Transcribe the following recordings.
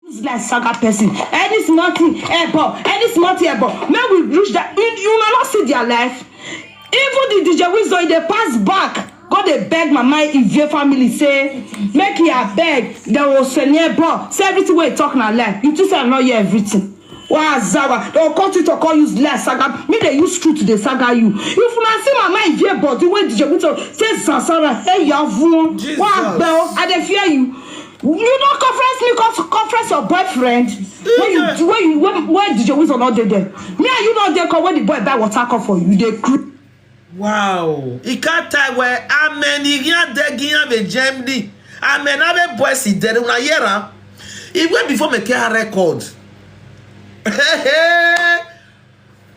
Like saga person, any small thing, any small thing, may we reach that. You may not see their life. Even the DJ Wisdom, they pass back. God, they beg Mama if your family say, make you beg. There was a neighbor. Say everything we talk now, life. You just not hear everything. Wow, Zawa. They'll cut it or call you less saga. Me they use truth to the saga you. If you not see Mama if your body, when DJ Wisdom say Sasara, hey, you have one. Wow, bell, I dey fear you. You don't conference your boyfriend when DJ Wisdom not there. Me and you not there cause when the boy buy water cup for you, they crew. Wow. He can't tell where amen. He can't give a gemdi. Amen. Abe boy si there una yera. He went before make a record.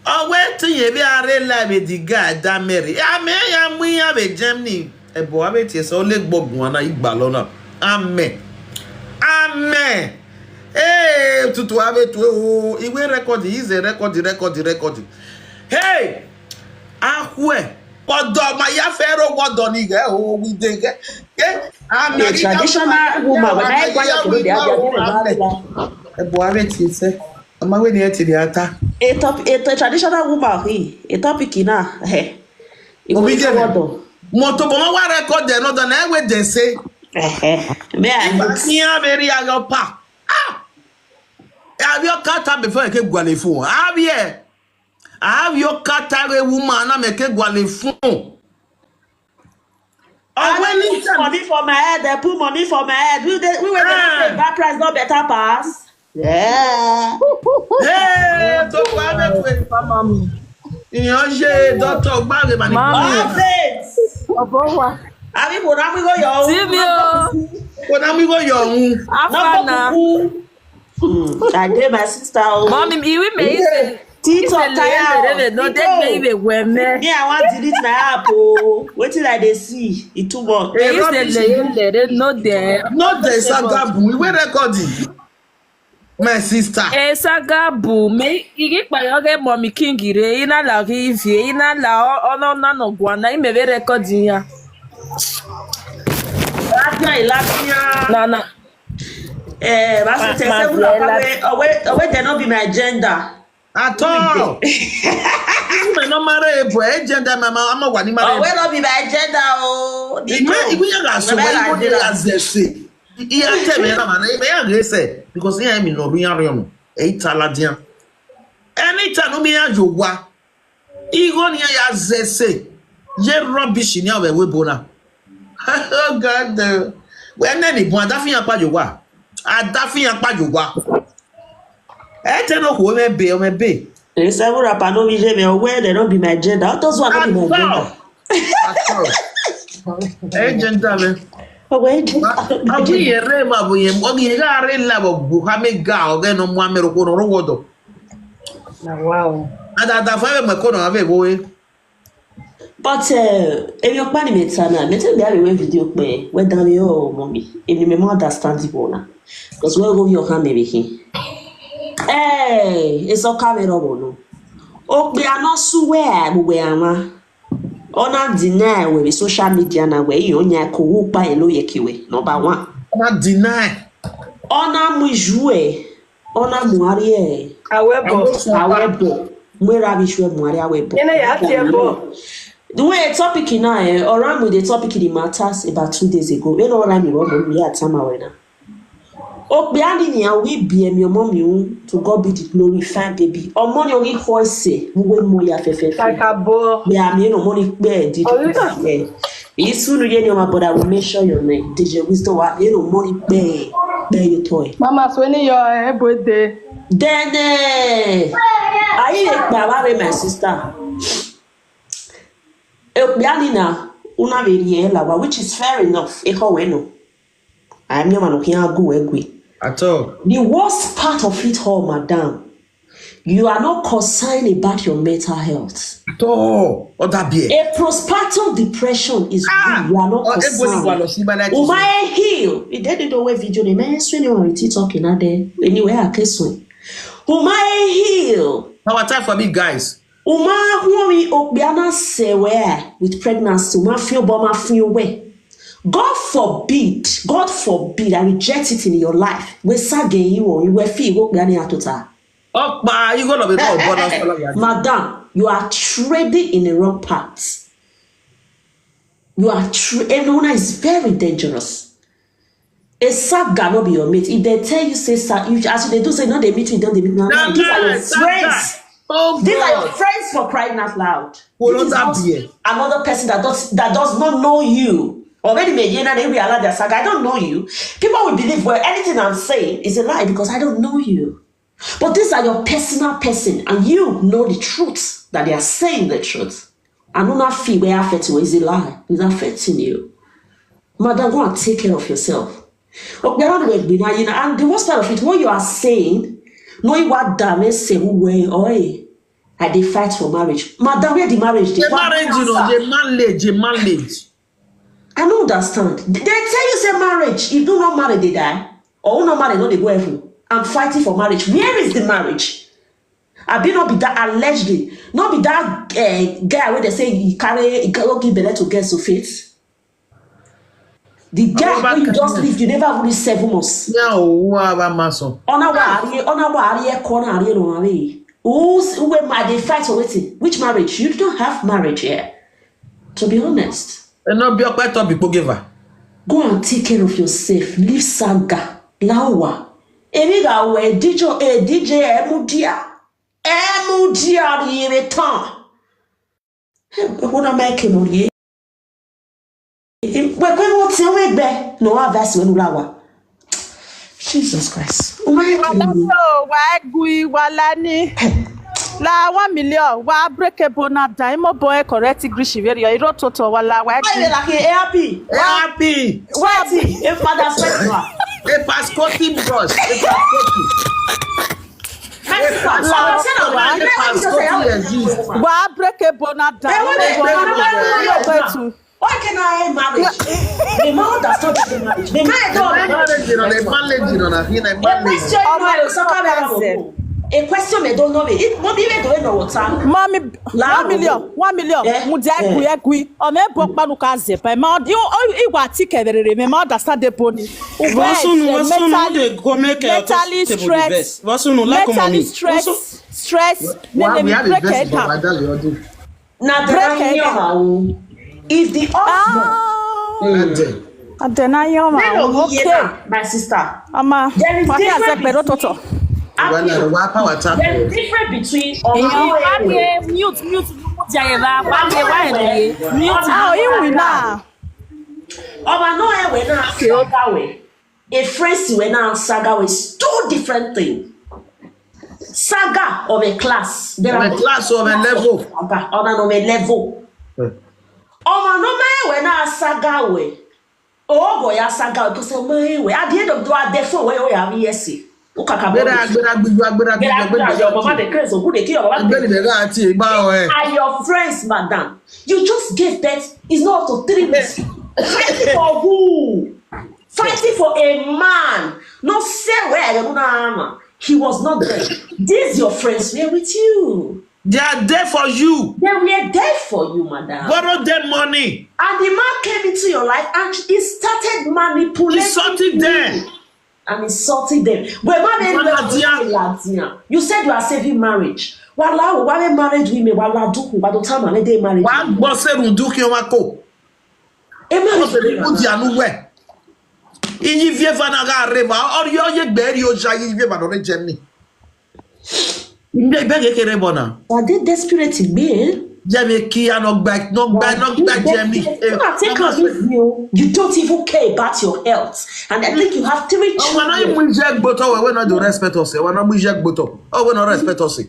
Oh, wait till you be a real life with the guy that Mary. Amen. We have a gemni. A boy bet yes only Bob one I balona. Amen. Amen. Hey, to have it. He will record. He's a record. Hey. Ahwe. Odo ma ya fero wodo ni ge o we dey ge. A traditional woman when I go to the boy ti se. Ama we ni e ti ata. A traditional woman a topic na Obi ge wodo. Moto bo ma wa record dey no do na e we dey say. Me I see very ago pa. Have your cat before I ke gwale fun. I have your catare woman and make a guale phone. I put money for my head, they put money for my head. We were the bad price, not better pass. Yeah. Hey, to have it family. In your shade, Doctor Barry, man. Abi bona mi go yo. Bona mi go yo. Afana. I did my sister. Mommy, you may Tito tire. No, they baby when me. Me, I want to delete my app. What did I see? It too much. They no there. Not the Sagabu. We were recording. My sister. Sagabu. Me, you get my other mommy king. Ina la rivier. Ina la no guana. Me be recording ya. Nana. But they not be my gender. At all. You no marry boy gender mama am wa ni marry. Oh, we not be my gender oh. Ibu ya ga so we go dey as they say. Iya tell me na man, me ya say because here me no be yan no. E taladian. Anytime no me ya jowa. Igo ni ya say. Ye rubbish ni awe we bona. Oh God. We na ni bon adafi yan pa jowa. Adafi yan pa jowa. I tell no who may be. There's several rapper no be me aware they don't be my gender. Those one not be my gender. Hey gentlemen. Abu ye rema bu ye ogi ga re la bu ha me ga o ge no mo amero ko ro wodo. Na wow. Ada fa me ko no ave bo we. But if you plan me sana, me tell me have a video pe we dan yo mommy. If you me understand the bona. Because we go your hand maybe here. Hey, it's all camera no. Oh, we are not swear we are ona deny we social media na we you nya ko wu pa elo yekiwe number 1. Ona deny. Ona mu jouer. Ona mu arie. Awebo. Mu rabi shwe mu arie awebo. Ene ya tiembo. The way topic now around with the topic it matters about 2 days ago. We know around me we at time awena. Oh, behind ya we be your mommy to God be the glory, fine baby. Or money only voice say, we will more ya fefe. Like a boy. We are no money bed. It's soon again, your but I will make sure your name. DJ Wisdom, you know, money bear your toy. Mama, when your birthday. Then, I my sister. Bianina, una veriela, which is fair enough. Echo weno. I'm your man who can't go away. At all. The worst part of it all, madam, you are not concerned about your mental health. At all. What that be? A postpartum depression is real. You are not concerned. Umae heal. It didn't know where video the man when you are talking at there. Anywhere I can swing. Umae heal. Now time for me, guys. Uma who we obiana say where with pregnancy. Uma feel bomb feel way. God forbid, I reject it in your life. We sage you or you were fee work behind your total. Oh, you gonna be no Madam, you are trading in the wrong path. You are everyone is very dangerous. A sap cannot be your mate. If they tell you say sap, as they do say no, they meet you, don't they meet you. These are your friends. Oh, these are your friends for crying out loud. This is not another person that does not know you. Already made you they realize their saga. I don't know you. People will believe well anything I'm saying is a lie because I don't know you. But these are your personal person, and you know the truth that they are saying the truth. I do not feel where affecting is a lie. It's affecting you. Madam, go and take care of yourself. And the worst part of it, what you are saying, knowing what damage say who way or I they fight for marriage. Madam, where the marriage? The marriage. I don't understand. They tell you say marriage. If do not marry, they die. Or not marry, no, they go heaven. I'm fighting for marriage. Where is the marriage? I be not be that allegedly. Not be that guy where they say he go give belly to get so fit. The guy where you just leave, you never really 7 months. Yeah, who have a mason? On our corner, who they fight for waiting? Which marriage? You don't have marriage here. To be honest. And not be quite up people give her. Go and take care of yourself. Leave saga. Lawa. Emiga we DJ Emudia return. What am I making on ye? We're going to tell me back. No, I vest when Lawa. Jesus Christ. Oh my God. Why gui walani? La 1 million. Why break a bonap dime boy correct English very you wrote toto wala why happy. What if father's festival? A passporting bros. Why break a bonap dime? Why can I marriage? The man does not get marriage. The man a question they don't know it. What even do know what time? Mommy, 1 million. Mujagui, or me Bokbanuka zip. My mouth, you got ticket, me mouth that's not the pony. Stress. If the okay, my sister. There is difference between mute. a phrase when saga is 2 different things. Saga of a class. There are a class of a level. On a level. When I saga way. Oh boy, I saga because at the end of the day, therefore, where we have yes. And your friends, madam, you just gave birth. It's not to 3 months. Fighting for who? Fighting for a man. Not say where he was not there. These your friends were with you. They are there for you. They were there for you, madam. Borrow them money. And the man came into your life and he started manipulating. Insulting them. And insulting them. You said you are saving marriage. Why marriage women? Why the time I they marriage? Why boss do kiomako? Are they desperate in me? You don't even care about your health, and I think you have 3 children. We're not respect us. We're not respect us. We're not respect us.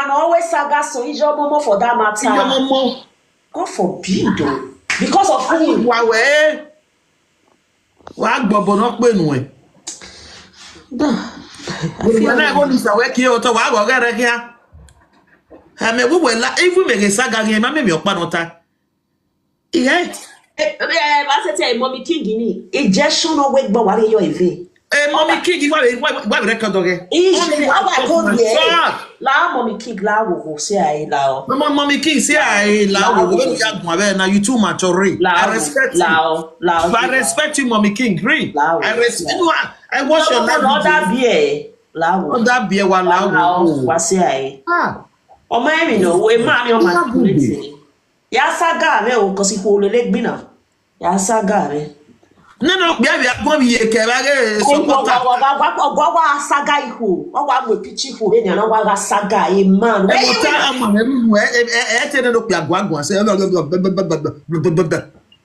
Always saga so is your mama for that matter. God forbid, because of who? What Bobo not when when I go to work here, to what I get here. I mean, we will if we make a saga game, I may be a panota. Yeah, I say, Mommy King, it just show no wake, but what are you? Mommy King, why record again? Easy, I told you. La mommy King la wo say I la. Mommy King say I la wo na you too much already. I respect you. I respect you, Mommy King. Green. I respect you. I watch your life. Other beer. La wo. Other beer wa la wo. Wa say I. O ma mi no, we ma mi o ma kulete. Ya saga me o kosi ko le gbina. Ya saga me. No, be go be kebage support. Wa saga ihu. O wa mo pichi hu e na wa saga e man. E mo ta amanu e te no pe agwagwa say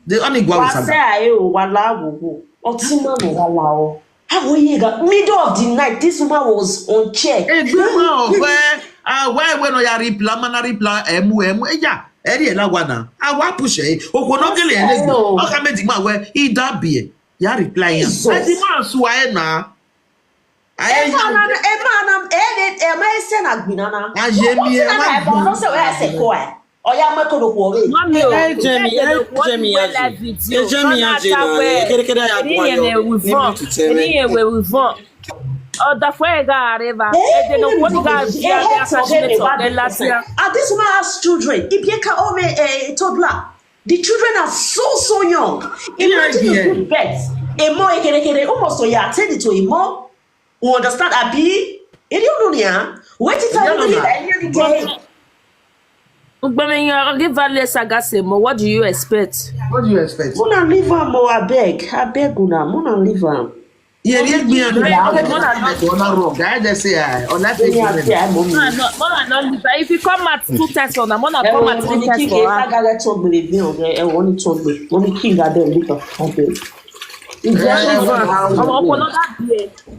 the only gwa saga. Wa say aye o wa la wo. O ti ma no wa la o. How we got middle of the night this woman was on check. E gbema o why when o ya reply man reply emu eja eri la wana awa push e okono gele ele o ka me digma we e da be ya reply yan e di man so aye na aye e ma se na gbina na aye mi e ma no se we se ko e o ya ma ko do ko we mami o Jamie kere ya go Other way, Gareva. They don't want to go. This woman has children. Ibieka ome a toddler. The children are so young. Imagine you put bets. A more almost so ya attend it to a more. Who understand a B? You don't know. Wait till I'll give Valley Sagasimo. What do you expect? What do you expect? Mona leave her more. I beg. Una. Mona leave her. Yeah, me and wrong. I just say on that if you come at 2 times on, I'm gonna come at 3 times for her. I got told me I want to talk with Mommy King. I don't look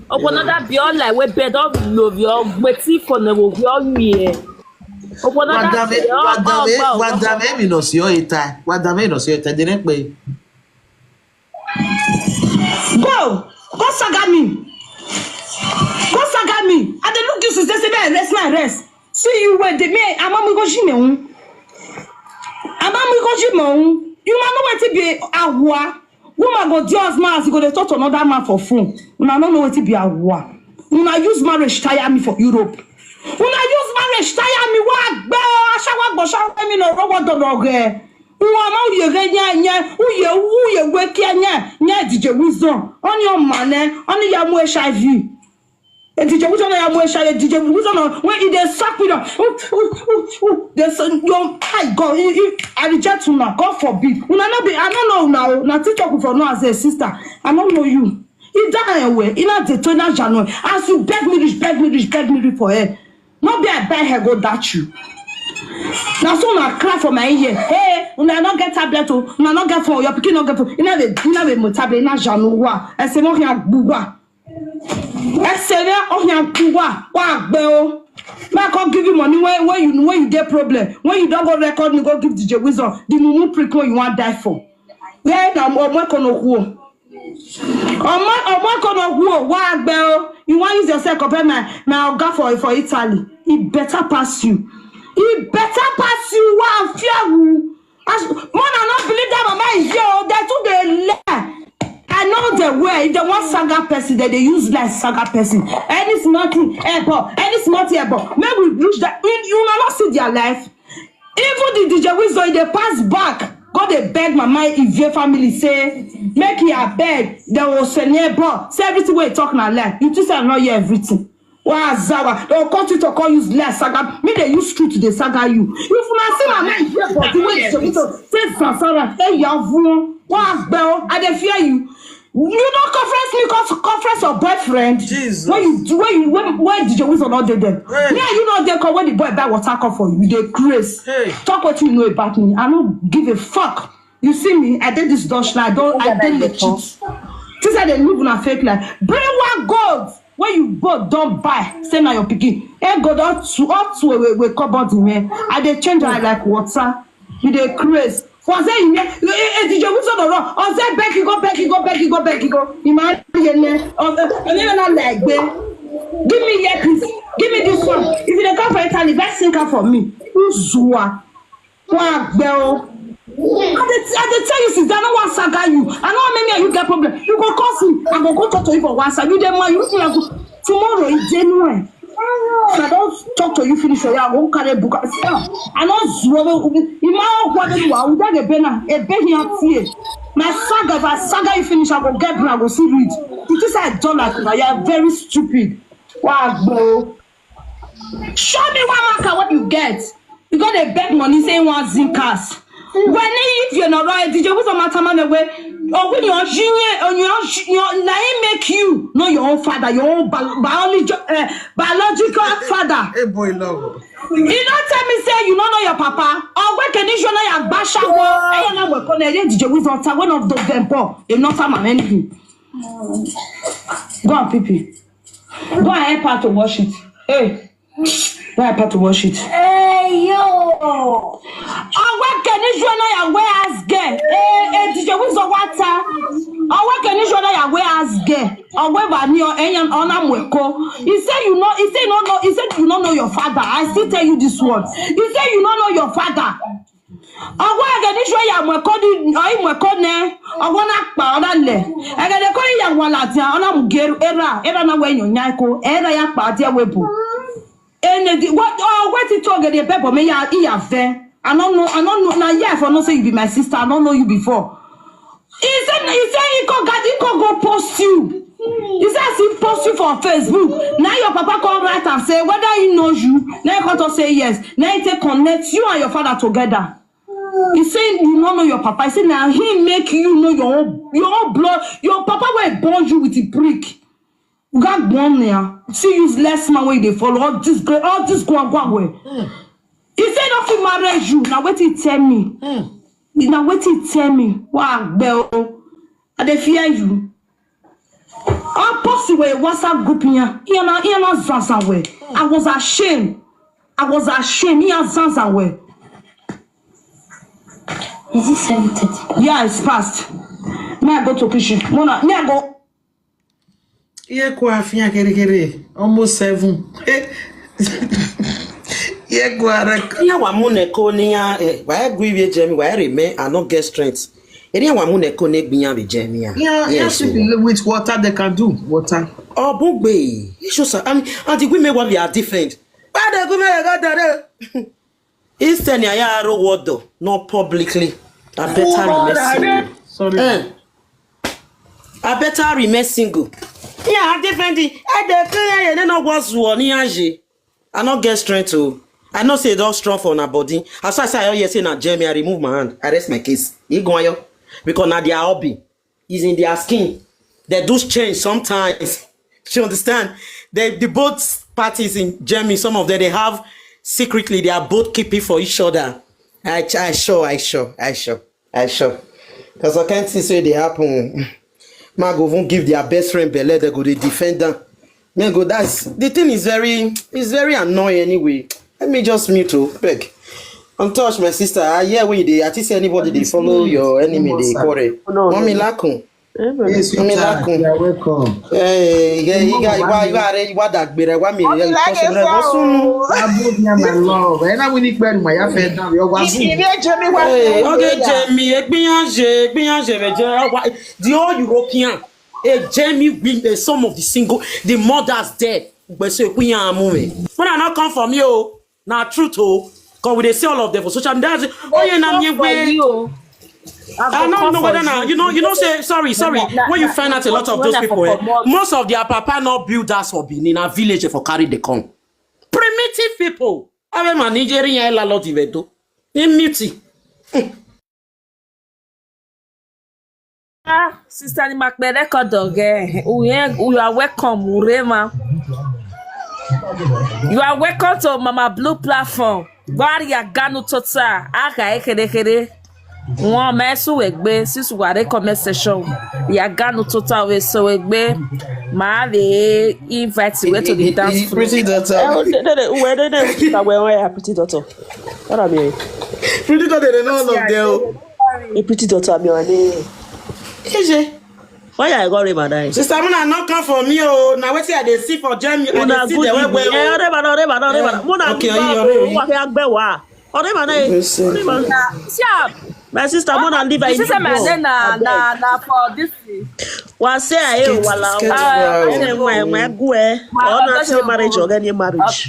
another be all like we bed up love your waiting for the all year. Madame mi no si o ita. Madame no si o ita didn't pay. Go saga me. I dey look you to say my rest. See you where the me amami go jime You man know wetin be awa. Woman go just man go dey talk to another man for phone. Una no know wetin be awa. Una use marriage tire me for Europe. Una use marriage tire me wa gbe asawa me no robo dodoge. Uwa ma uye nya uye weki nya DJ Wisdom on your man on ya mu HIV e DJ Wisdom ya mu HIV DJ Wisdom when it dey suck me down there's your I God I reject una God forbid una no be I don't know now na TikTok for no as a sister I don't know you you die away in a detona January as you beg me for her no be I buy her go that you. Now so na cry for my ear. Hey, una not get tablet o, una not get phone, your pikin not get phone. Ina be tablet na januwa. E se mo yan gbuwa. E se le o yan gbuwa. Wa gbe o. Ma come give you money when you get problem. When you don't go record me go give DJ Wisdom. The mumu prick you want die for. Where na mo kono hu. Omo kono hu wa gbe o. You want use yourself compare my oga for Italy. It better pass you. He better pass you one fear. One not believe that mama is here. They took the lie. I know the way. If they want saga person, they use like saga person. Any smarty airport, maybe we reach that. You will not see their life. Even the DJ Wisdom, they pass back. God they beg mama if your family say make you beg. They will say neighbor. Say everything we talk now lie. You just say not hear everything. Wow, Zawa, they will continue to call you less saga. Me they use truth to the saga you. If you see my mind here, but the way to say Sansara, hey Yavu, wow, bell, I dey fear you. You don't conference me cause conference your boyfriend. Jesus. When did you Wisdom not dead them? Hey. Yeah, you know they call when the boy buy water cup for you. They craze. Hey. Talk what you know about me. I don't give a fuck. You see me? I did this Dutch line. I didn't let cheat. Since I didn't live in a fake life. Bring one gold. When you both don't buy, say now your picking. Hey, go up to we cupboard man. I they change like water. You they craze. For say you DJ Wisdom no wrong. Or say back you go. Imagine you not like that. Give me earpiece. Give me this one. If you come for Italy, best singer for me. Uzua. Wow, girl. I tell you since I don't want to saga you. I know maybe you get problem. You go cause me. I go talk to you for one side. You dem man, you tomorrow is January. So I don't talk to you finish your I won't carry book. I know Zwo. You might want to do. I will get a banner. A banner here. My saga, if I saga you finish, I go get I go see read. You just say I don't like you. You are very stupid. Wow, bro. Show me one marker what you get. You got a beg money saying one zinkas. When if you're not right, did you put some matter away? Or when you're junior, or you're make you know your own father, your own biological father. Hey boy, love. You don't tell me say you don't know your papa. Or where can you show your basha? I don't know what did you with one of those them poor. You're not some anything. Go on, Pipi. Go and help her to wash it. Hey. Go help her to wash it. Hey yo! Where can you show your way as gay? Did you with the water? Where can you show your way as gay? Or where by near any on he said you know, he said no, he said you don't know your father. I still tell you this word. He said you don't know your father. Where can you show your recording or him recording? I wanna pound there. I got a calling young one at Anam Geru era na when you nyako, era ya party webu. And what it talk the people may ya fair. I don't know now yeah for not say you be my sister. I don't know you before. He said he could go post you. He says he post you for Facebook. Now your papa come right and say whether he knows you. Now you come to say yes. Now he take connect you and your father together. He saying you don't know your papa. He said now he make you know your own blood. Your papa will burn you with a brick. You got born there. See useless man where they follow all this go away. He said not to marry you. Now what he tell me? Now what he tell me? Wow, bell. I dey fear you. I posted a WhatsApp group here. He not Zanzanwe. I was ashamed. He has Zanzanwe. Is it 7:30? Yeah, it's past. May I go to kitchen? Mona, may I go? Yeah, kere. Almost 7. Yeah, go Yeah, wamune konia. Why agree with Jamie? Why remain? I not get strength. Yeah, wamune konia biya with Jamie. Yeah, with water they can do water. Oh, bugbe. You should say. I mean, and the women want we are different. Why the women got that? Instead, I are word not publicly. I better remain single. Sorry. I better remain single. Yeah, different. I don't know what's one. I not get strength to. I not say it's strong for my body. As I say, you say na Jamie, I remove my hand. I rest my case. You go on because now their hobby is in their skin. They do change sometimes. You understand? The both parties in Jamie, some of them they have secretly they are both keeping for each other. I sure. Because I can't see they happen. Mago won't give their best friend Bele, they go the defender. Go, that's the thing is very annoying anyway. Let me just mute you, beg. Don't touch my sister. I hear where they at least anybody they follow your enemy, they correct. Mommy Lakun. Yes, you are welcome. Hey, you got that better. What me? My love. And I will need to my affair now. Okay, Jamie, the all European. Jamie win some of the single, the mothers dead. But say when I not come from you, now truth because we they say all of them for social media. Oh yeah, now I don't know whether now you know say sorry. When you find out a lot of those people, most of their papa not build us for being in a village for carry the con. Primitive people. I am a Nigerian lot evento. In muti. Sister ni makbere kodoge. You are welcome, Urema. You are welcome to Mama Blue platform. Varia Ganu Tota. Aka ekere. One mesu egbe sisu ware comment section. Ya Ganu Tota we so egbe. Ma they invite you to the dance floor. Pretty daughter. Where pretty daughter? What are you? Pretty daughter, they know all of them. A pretty daughter, me on it. Why I got him? Sister, I'm not come for me. Oh, now what's here? They see for Jamie. I see the way. My sister, I'm gonna leave her in She the say my name abeg. na for this thing. Was say I wala skate my go or not say marriage or any marriage.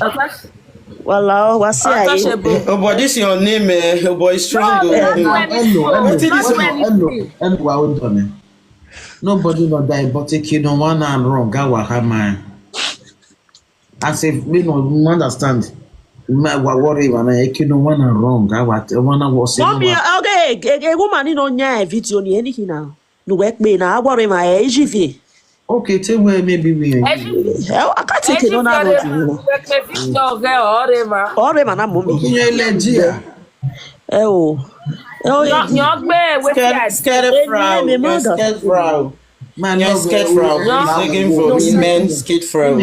Wala was say I. Untouchable. Oh boy, this your name, oh boy, strong. No, not Now, when it's full. Nobody not die, but take you no one and wrong. Gawahama. I say, we no understand. My worry when I no one and wrong. Gawa was Mommy, okay, a woman in on your video ni anything now. No work me now. I worry my AGV. okay. Tell where maybe we. I can't take it on that. Or man, I'm mommy. Oh, Scared frau. Man, you're scared frau. Begging for women, scared frau.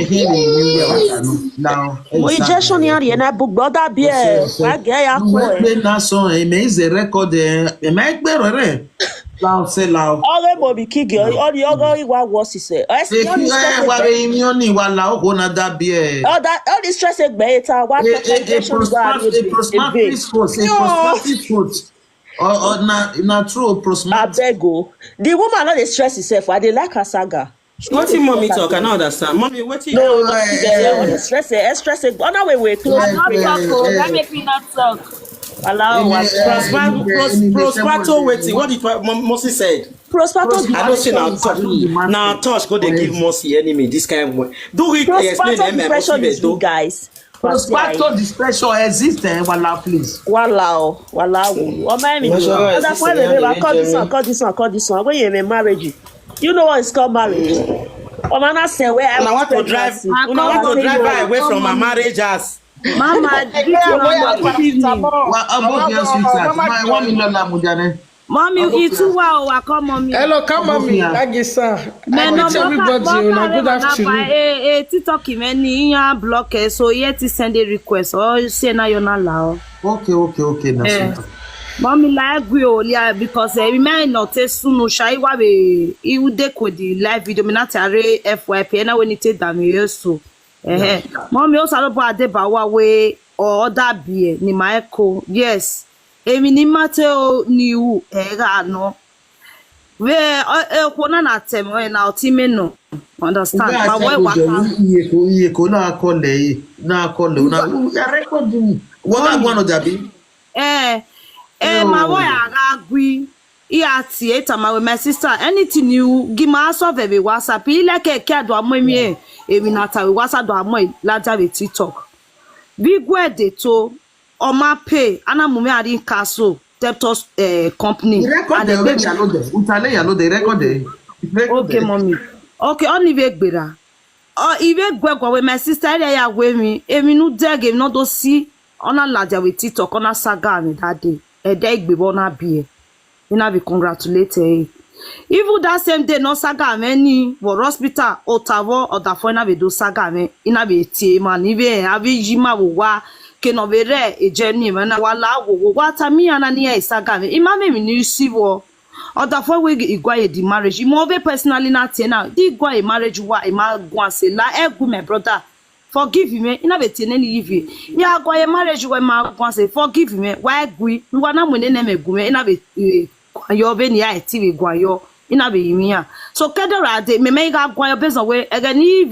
Now, injection here na book brother beer. Why get ya when na so is a record make better now say now all mo be kig all the other one was is e ni wala o na da beer all the stress egbe eta what or na true prosperity abego the woman not dey stress herself I dey like her saga. What in mommy talk? I don't understand. Mommy, what you? No, stress. Other way close. That make me not talk. Allow Prospato waiting. What did Mosi said? Prospato. I don't see now touch. Now touch. Go they give Mosi enemy this kind of way. Do it explain depression is good, guys. Prospato depression exists. Wala please. Wala. Oh my me. That's why they call this one. When you're in marriage. You know what it's called marriage. I say where I want to drive. I want to drive her away from my marriage house. Mama, Mommy, it's too wow. Come, mommy. Hello, come, mommy. Nagisa. Everybody, good afternoon. TikTok, many block so yet send a request or say now you're not allowed. Okay. Mommy like we only because we may not taste soon. Shy wa be you decode the live video. Me not array FYP. Na when it take that me so. Mommy also alopo adebawa we or other beer ni my echo. Yes. Emi ni mate o ni u era no. We kona na tem we na otime no. Understand? But why what? Iye ko na call na ya record you. What one of that my boy agui iya theater my sister anything you give my solve be WhatsApp ile keke do amomi emi na ta WhatsApp do amoy laja be TikTok bi gwe de to o ma pay ana mumi ari castle debtors company and the record okay mommy okay on ive gbera ive gwe with my sister ya we mi emi nu dege no do see ona laja with TikTok ona saga me that day Egbebo na be ina be congratulated even that same day no saga many for hospital Ottawa or da for ina be do saga me ina be tie man even abi jima wo wa ke no be re ejeni me na wala wo wa ta mi ana ni e saga me ima me ni si wo or da for we igwa e di marriage mo be personally na tie na di igwa e marriage wa e ma gwan se la egu my brother forgive me ina be tie ni yivi ya gwa e marriage wa ma gwan se forgive me why gwi ngwa na mo ne na megume ina be yo be ni ai ti be gwa yo ina be yimia so kedera de me ga gwa yo bezo we egani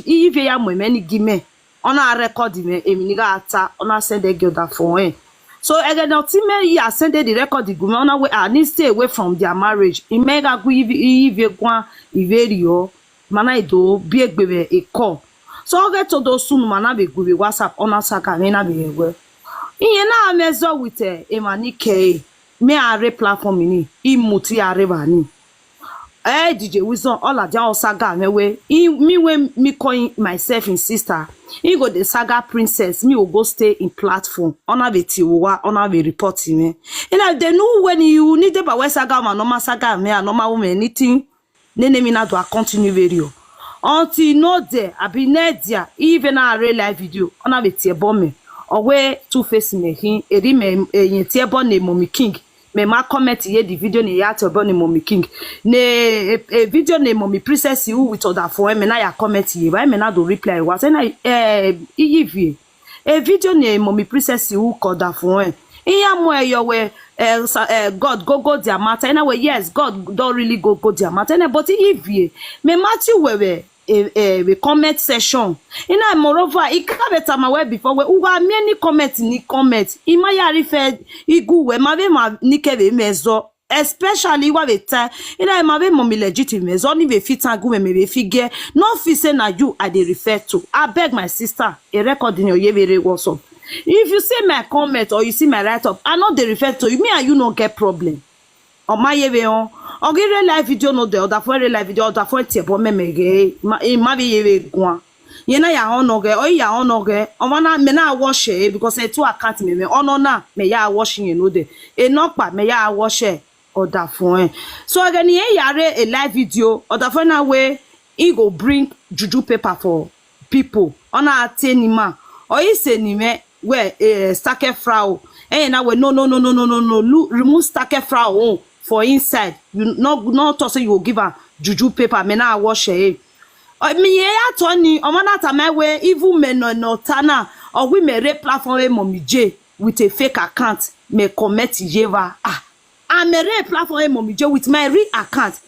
yivi ya mo me ni gime ona record me emi ni ga ata ona send the girl that for him so egani ti me ya send the record gume ona we need stay away from their marriage e me ga gwi yivi gwa iverio mana ido bi egbebe e call so get to those soon mana be gwi WhatsApp ona saka me na be ewe iye na mezo with emanike me are platform ni imuti are bani DJ Wisdom all a down saga me me calling myself in sister he go the saga princess me will go stay in platform ona be tiwa ona be reporting me and they know when you need the power saga man normal saga me and normal woman anything nene me na do continue video until no there abi nedia even a real live video ona be tie bomb owe two face me hin eri me yin tie bo na mommy king me ma comment here the video ni ya tie bo na mommy king ne video na mommy princess who with other for me na ya comment here why me na do reply was na iyivi video na mommy princess who called that for iya mo eyo we God go their matter anyway. Yes, God don't really go their matter but if ye me Matthew we comment session ina moreover ikabeta ma we before we uwa many comment ni comment ima ya refer igu we ma be ma nikebe mezo especially wa beta ina ma be mommy legit mezo ni be fit agu me be figure no fit say na you I dey refer to. I beg my sister a record in your yebere WhatsApp. If you see my comment or you see my write up, I know they refer to you. Me and you no get problem. On my yebe on. Or get real live video no the other for real live video other for tie bo memege. Ma be yebe gwan. Ye na ya on no ge or ya on no ge. O na me na wash e because e two account me on na me ya wash you know de. E no pa me ya wash e other for. So again ye yare a live video other for na way he go bring juju paper for people. Ona atenima or he say ni me where stake frau na we no remove stake frau for inside you not to say you will give her juju paper me na wash me ya tony o mana ta my way even me no tana or we me re platform mommy J with a fake account me comment jeva I me re platform mommy J with my real account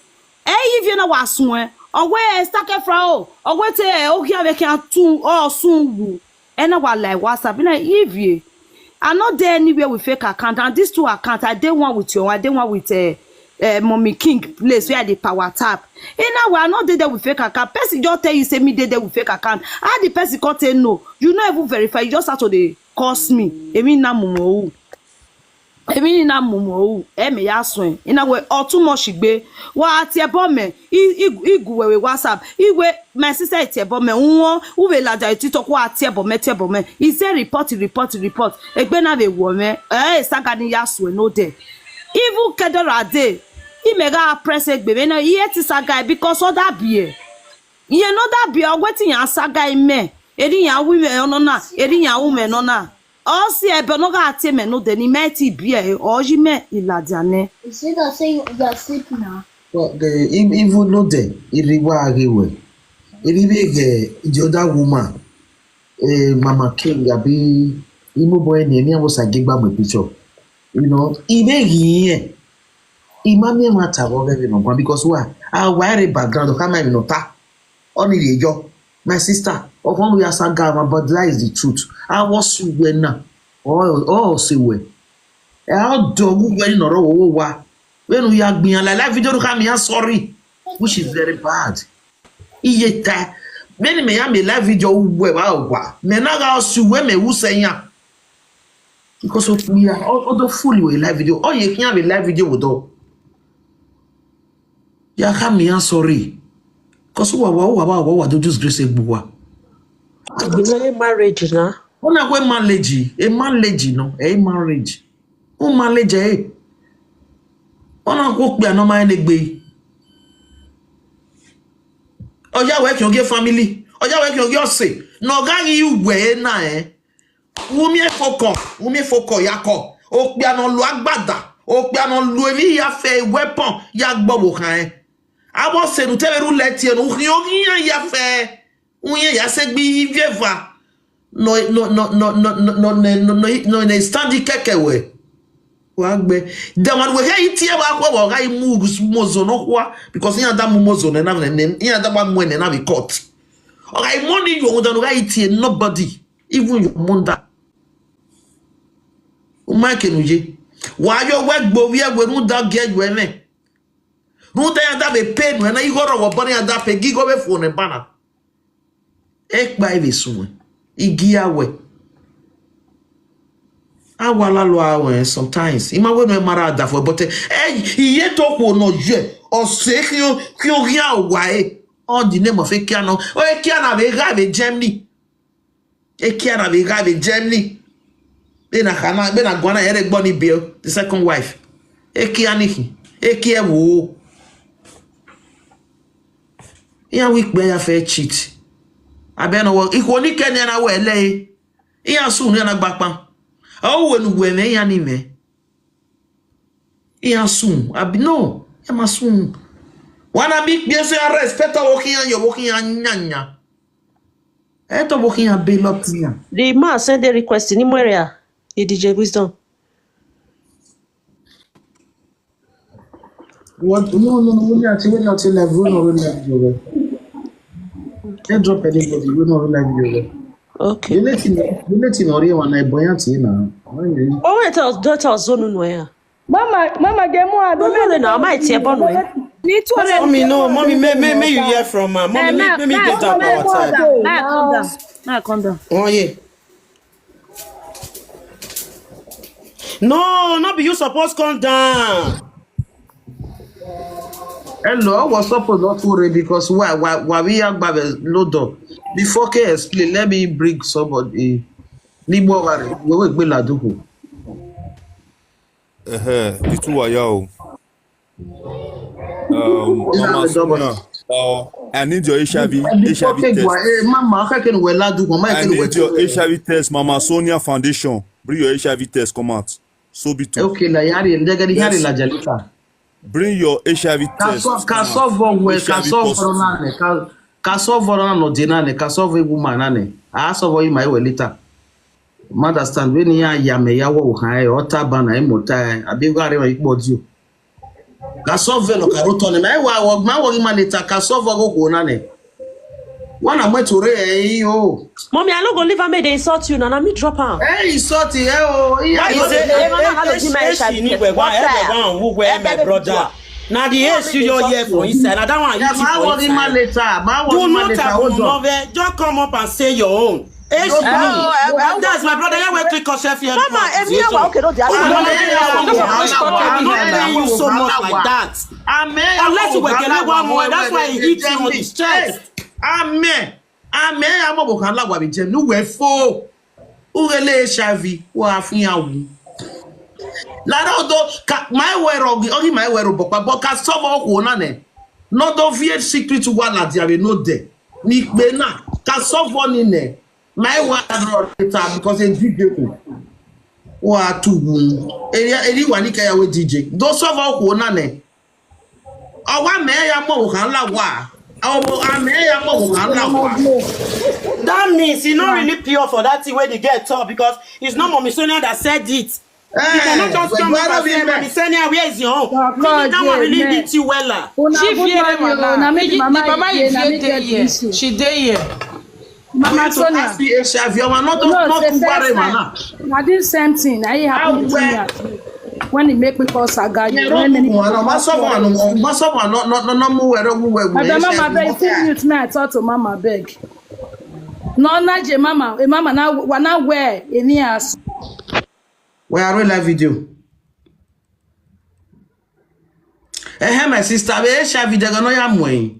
if you know what soon or where stake frau or where te o here we can too or soon and I was like WhatsApp. And if you are not there anywhere with fake account, and these two accounts, I did one with you, I did one with Mommy King place where the power tap. And now we are not there with fake account. Person just tell you say me there with fake account. How the person can't say no? You not even verify. You just have to they cost me. Emi na mumo. Me ya swing. Ina we all too much igbe. Wa ati ebo me. Iguwe we WhatsApp. Iwe my sister ati ebo me. Uwe la da TikTok wa ati ebo me. He say report. Egbe na be wo me. Saga ni ya swing no there. Even kedora dey. He mega press egbe me na iye ti saga because other be. Iye no that be ogwetin ya saga ime. Eri ya wi me no na. Eri ya wu me no na. Oh, see, I don't know me no the nimeti beer or you met Iladiane. Is it the same you are sleeping now? Well, the even no day, it reward away. The other woman, Mama King, Gabi, Imo boy, Nenia was a gig by my picture. You know, even here, Imami matter over because why? I wear a background of come in nota. Only the job. My sister, of one we are saga, but that is the truth. I was when now. Oh, say we. How do we when no wa? When we are being like video come here, sorry, which is very bad. Iyeta, many me am live video we wa. Me na ga su we me wu senya. Because of we are all the fully we live video. Oh, you can't be live video with do. Ya come here, sorry. Because what do just grace buwa? Marriage na. Ona we marriage no, marriage. O marriage Ona go pe no ma negbe. Oja we ki oge family. Oja we ki oge ose. No ga yi we na Wo mi foko yako. O pe no lo agbada. O pe no lo evi ya fe weapon ya gbobo kan Abo se nou tebe rou leti nou yon ya fe Unye ya se gbi vieva No ne standi keke we Wagbe Deman we ga iti e wakwa ga imu mozo no kwa Because yon da mu mozo ne na Yon da ba mwen ne na bi court Oga imoni yon da no ga iti nobody Even your munda Umake nou je Wayo wek bo we nou da ge you eme No day that be paid when I go over bunny and that pay go away phone and banner. Ek by the soon. Igia way. I wala sometimes. Ima we no mara that for but he yet talk no je or say you why on the name of a piano. Oh, a piano be have Germany. A piano be have Germany. Then I cannot ben a guana Eric Bonnie Bill, the second wife. A kianiki. A kia wo. Iya week be ya fair cheat. Abena wo ikoni Kenya na we le. Iya su na gbapa. O wenu we me ya ni me. Iya su abi no, ya masu. Wana big bien se respect wo kian yo wo kian nyanya. Eto wo kian be lot ya. The man send the request ni mwere ya. The DJ Wisdom. What? No. We are not live. We not live video. Can't drop anybody. We not live video. Okay. You let him Ori when I buoyant now. Oh, wait, daughter was zone no ya. Mama get more. No, no, my tea about no. Mommy, no, mommy, may you hear from her. Mommy, let me get up our time. Now come down. Oh, yeah. No, not be you supposed come down. Hello, what's up with not worry because why we are load up. Before I explain, let me bring somebody. Nibo worry. We will be laduko. The two are y'all. I need your HIV test. Mama, I can wear laduko. I need your HIV test, Mama Sonia Foundation. Bring your HIV test, come out. So be too. Okay, la yari, ndegari yari la jalita. Bring your HIV test. Kasov vorona no dinane, kasov womanane. Asov yi mai welita. Understand when ya me ya wo ha ota bana imota abigare wa ikbodio. Kasov velo karoto ne mai wa ma wo imanita kasov go nane. One am to re yo. Mommy, I no go leave her make they insult you now. Me drop her. Hey, insult you. My brother. Now the age you here for inside. I don't want you to do not just come up and say your own. That's my brother. You went to yourself here. Mama, okay, no, I'm not paying you so much like that. Unless you were getting one more, that's why he hit you on his chest. Amen. Amo kan la wa bi je nu we fo. Urele shavi wa afin awu. La do my wero ogi my wero but ka so ko na ne. No do fear secret Wahala there we no there. Ni pe na ka so for ni ne. My wero because e DJ ko. Wa tugun. Eri wa ni ka ya we DJ. Do so for ko na ne. Owa me ya mo kan la wa. That means he's not really pure for that thing where they get top because it's not Mommy Sonia that said it. You cannot just come up and say, Mommy Sonia, where is your home? That one really beat you well. She did here. Mama Sonia. I did the same thing. I happened to me. When he make me call Saga, you know many people. Mama, I talk to Mama beg. No, not je Mama. Mama now we're not where in years. Where are live video? My sister, we share video no ya moin.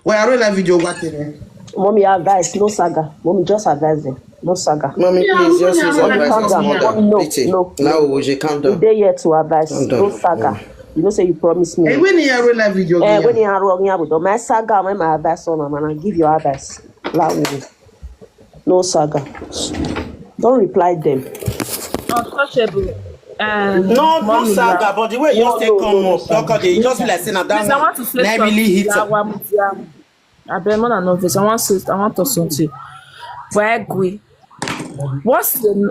Where are live video what in? Mommy advice, no Saga. Mommy just advise them. No Saga. Mommy, please just use advice. No. Now would you calm down? They here to advise. No Saga. You know, say you promise me. Hey, when you are live video, when you are wrong, you do my Saga. When my advice on, man, I give you advice. No Saga. Don't reply them. Untouchable. No Saga, but the way you just take come up, you just be like saying that one. I want to say really something. I bet more than novice. I want to talk something. Wagwe. What's in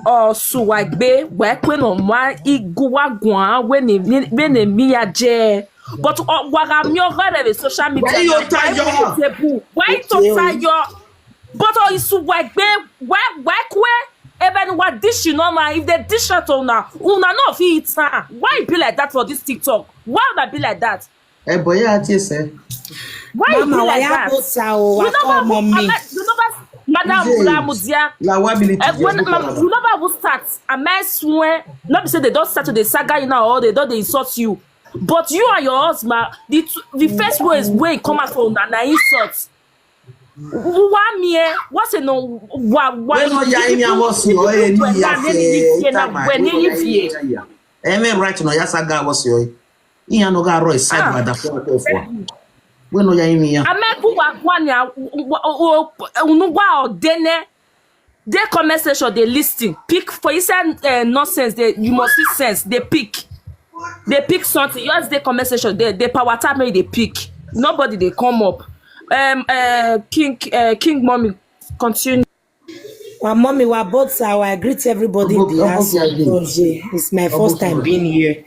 Suwagbe? Where no more iguagua when a mia je. But what I'm your head social media. Why to your but is Suwagbe? Where even what dish you know if they dish out on now, una no fit eat. Why be like that for this TikTok? Why would I be like that? Boy, I just say. Why you be like that? Madam Mudia, when you never will start, a mess when not say they don't start to the saga you know or they don't insult you. But you and your husband, the first way is where it come out from an insult. What's it no? What? Right now, Yasaga was your. No ga Roy side with the for. We no ya imi ya. Ameku wa kwanya unugwa odene. They comment section they listing. Pick for you say nonsense you must see sense. They pick something. Yours they comment section they power tap me they pick. Nobody they come up. King mommy continue. Well, mommy, we're both I greet everybody in the house. It's my first time being here.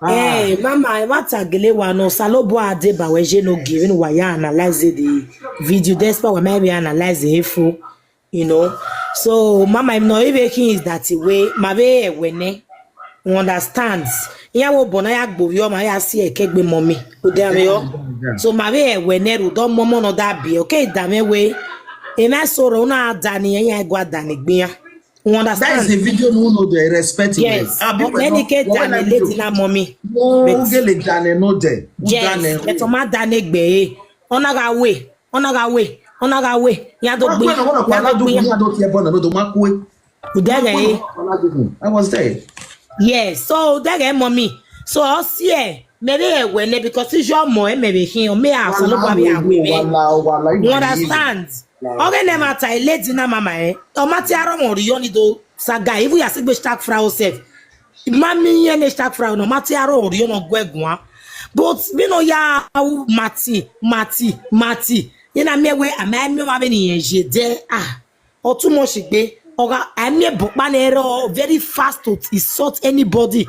Mama, matagelewa no salobo adeba weje no giving waya analyze the video. Despite we maybe analyze the info, you know. So mama, I'm not even is that way. Mabe wene understands. Iya wo bona ya gbo yo ma ya si ekegbe mommy. Udame yo. So mabe wene ru don momo no that be okay. Dame we. Ena soro una dani ya gwa dani gbiya. You understand? That is the video no know the respect. Yes. Many get done late na mommy. No, get done no there. Yes. Let ma done gbe. Ona ga we. Ya do gbe. I was there. Yes. So that mommy. So us here maybe when because it's your more maybe here me ask no ba be you understand? Okay, never tie late na mama o mati aro mo ri oni do saga even ya sigbe stack frau self mami ye ne stack frau no mati aro ri no gwegun but me no ya mati you na me we am me ma be ni yen je o too much gbe oga am me bopa na ero very fast to insult anybody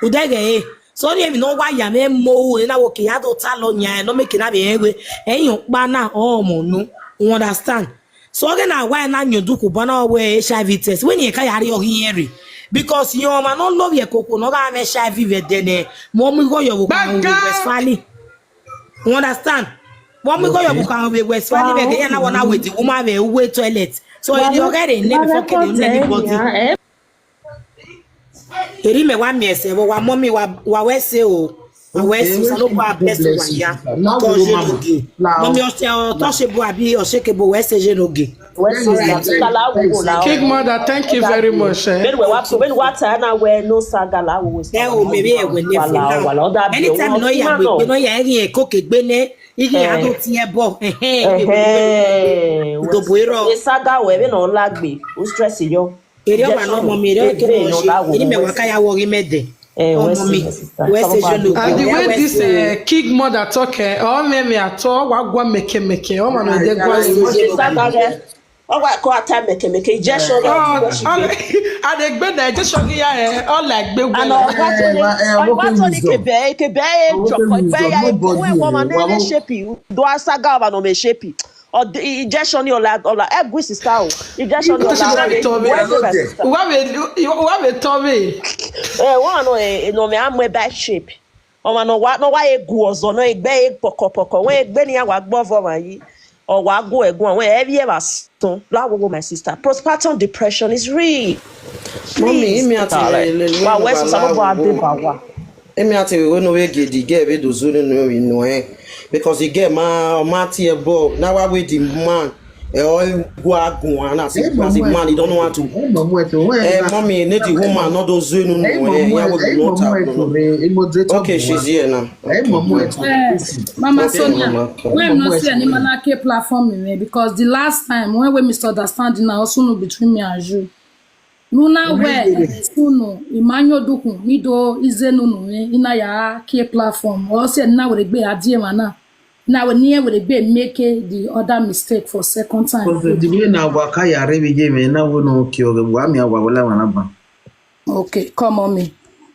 udege so ni emi no wa ya me mo na wo ke ya do ta lo nya no make na be ewe eyin pa na o mo nu. You understand? So again, why not you do kubana we HIV test when you carry your hearing because you man not love your cocoa no ga me HIV then mom go your Westphali. You understand? Mom go your book we Westphali be na wanna with the woman we wait toilet. So you already never fucking anybody. Eri me wa me se wa mommy wa we say o. West Saloba best waya. Mommy o touch bo abi o shake bo West Genoge. King mother, thank you very much. When what na we no sagala we. There o maybe e we never. Anytime no ya we no ya ri e koke gbe ne igi ado ti e bo. Do boiro. E saga we be no lagbe. O stress yo. Eri o ma no mommy eri ke mo se. Eri me waka ya wo ri mede. And the way this king mother talk, oh me at all, what go make oh man, they go. Oh, what call time make just show. I dey gbe na just show here all like gbe. And what on kebe drop we woman na shape do asaga ba no me shape. Or the injection your lad or like egg sister injection your lad what we told me one no me am bad shape o ma no why egu ozo no egbe pokopoko when egbe ni wa gbo for yi or wa go egun when ever stone my sister postpartum depression is real. Mommy me ati wa we so some bo ade ba wa me ati we no we gedi get be do zuru no because you get my tear bob now I with the man go agun and as a man he don't know how to mommy need the woman not those no okay she's here now Mama Sonia when not see any manake platform in me because the last time when we misunderstanding now also no between me and you Nuna we suno imanyo dokun nido izenu no ina ya ke platform o se na we gbe adie mana na we near we be make the other mistake for second time because the way na waka ya rebi game na we no ki o gwa mi awawala wana ba okay come on me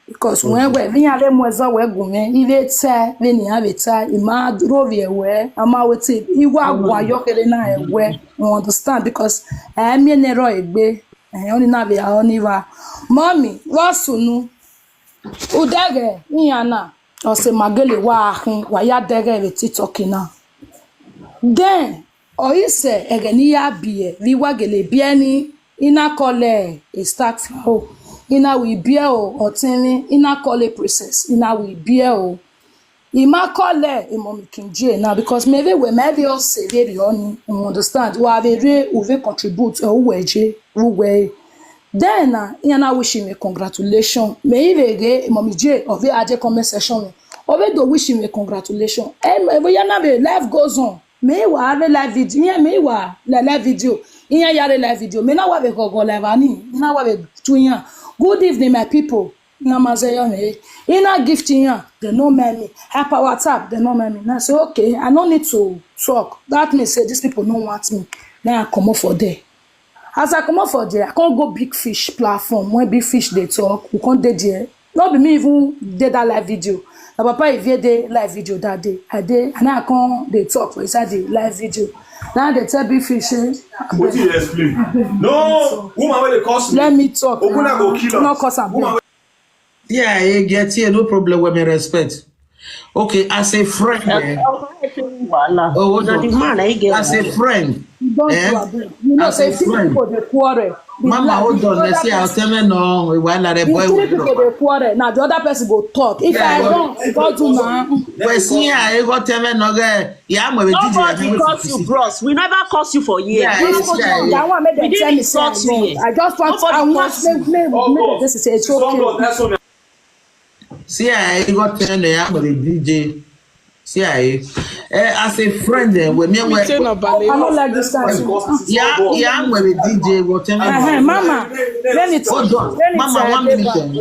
because when we ale moza we gume ive tsa we ni aveta ima drovie we ama weti iwa agwa yokele na ewe you understand because me ne ro egbe only na be only va mommy wasunu udege nyana o se magele wa ahin wa ya dege le TikTok na then o ise egeni ya bie wi wagele bie ni ina kole e start flow ina we bie o otini ina kole process ina we bie o ima kole e mommy kinje na because maybe we maybe o se very on you understand wa very we contribute o weje we then yana wish him a congratulations me irege mommy J of the aje comment section of do wish him a congratulations we yana be life goes on me wa have live video yeah me wa live video iya yare live video me na wa be go live ani na wa be tuyan good evening my people na mazeyo me ina gifting ya they no me hyper WhatsApp they no me na say okay I no need to talk that means say these people no want me now I come up for there. As I come up for there, I can't go big fish platform. When big fish they talk, we can't dey there. No be me even did that live video. Na papa if the live video that day. I did, and I come they talk for inside the live video. Now they tell big fish. What you explain? No, woman wey dey cost me. Let me talk. Oguna go kill us. No cause am. Yeah, you get here, no problem with me respect. Okay, as a friend, as a friend, you know, say people they quarrel. Mama, hold on, let's see, I'll tell me no, while the boy will they quarrel. Now the other person go talk. If I don't, go to man. Well, see, I got tell me no, yeah, I'm nobody calls you bros. We never calls you for years. I didn't insult you. I just want make this is it's okay. See, I got tell me I'm a DJ. See, as a friend, when me, I don't like this time. Yeah, I'm a DJ. Whatever. Mama, let me talk. Hold on, Mama,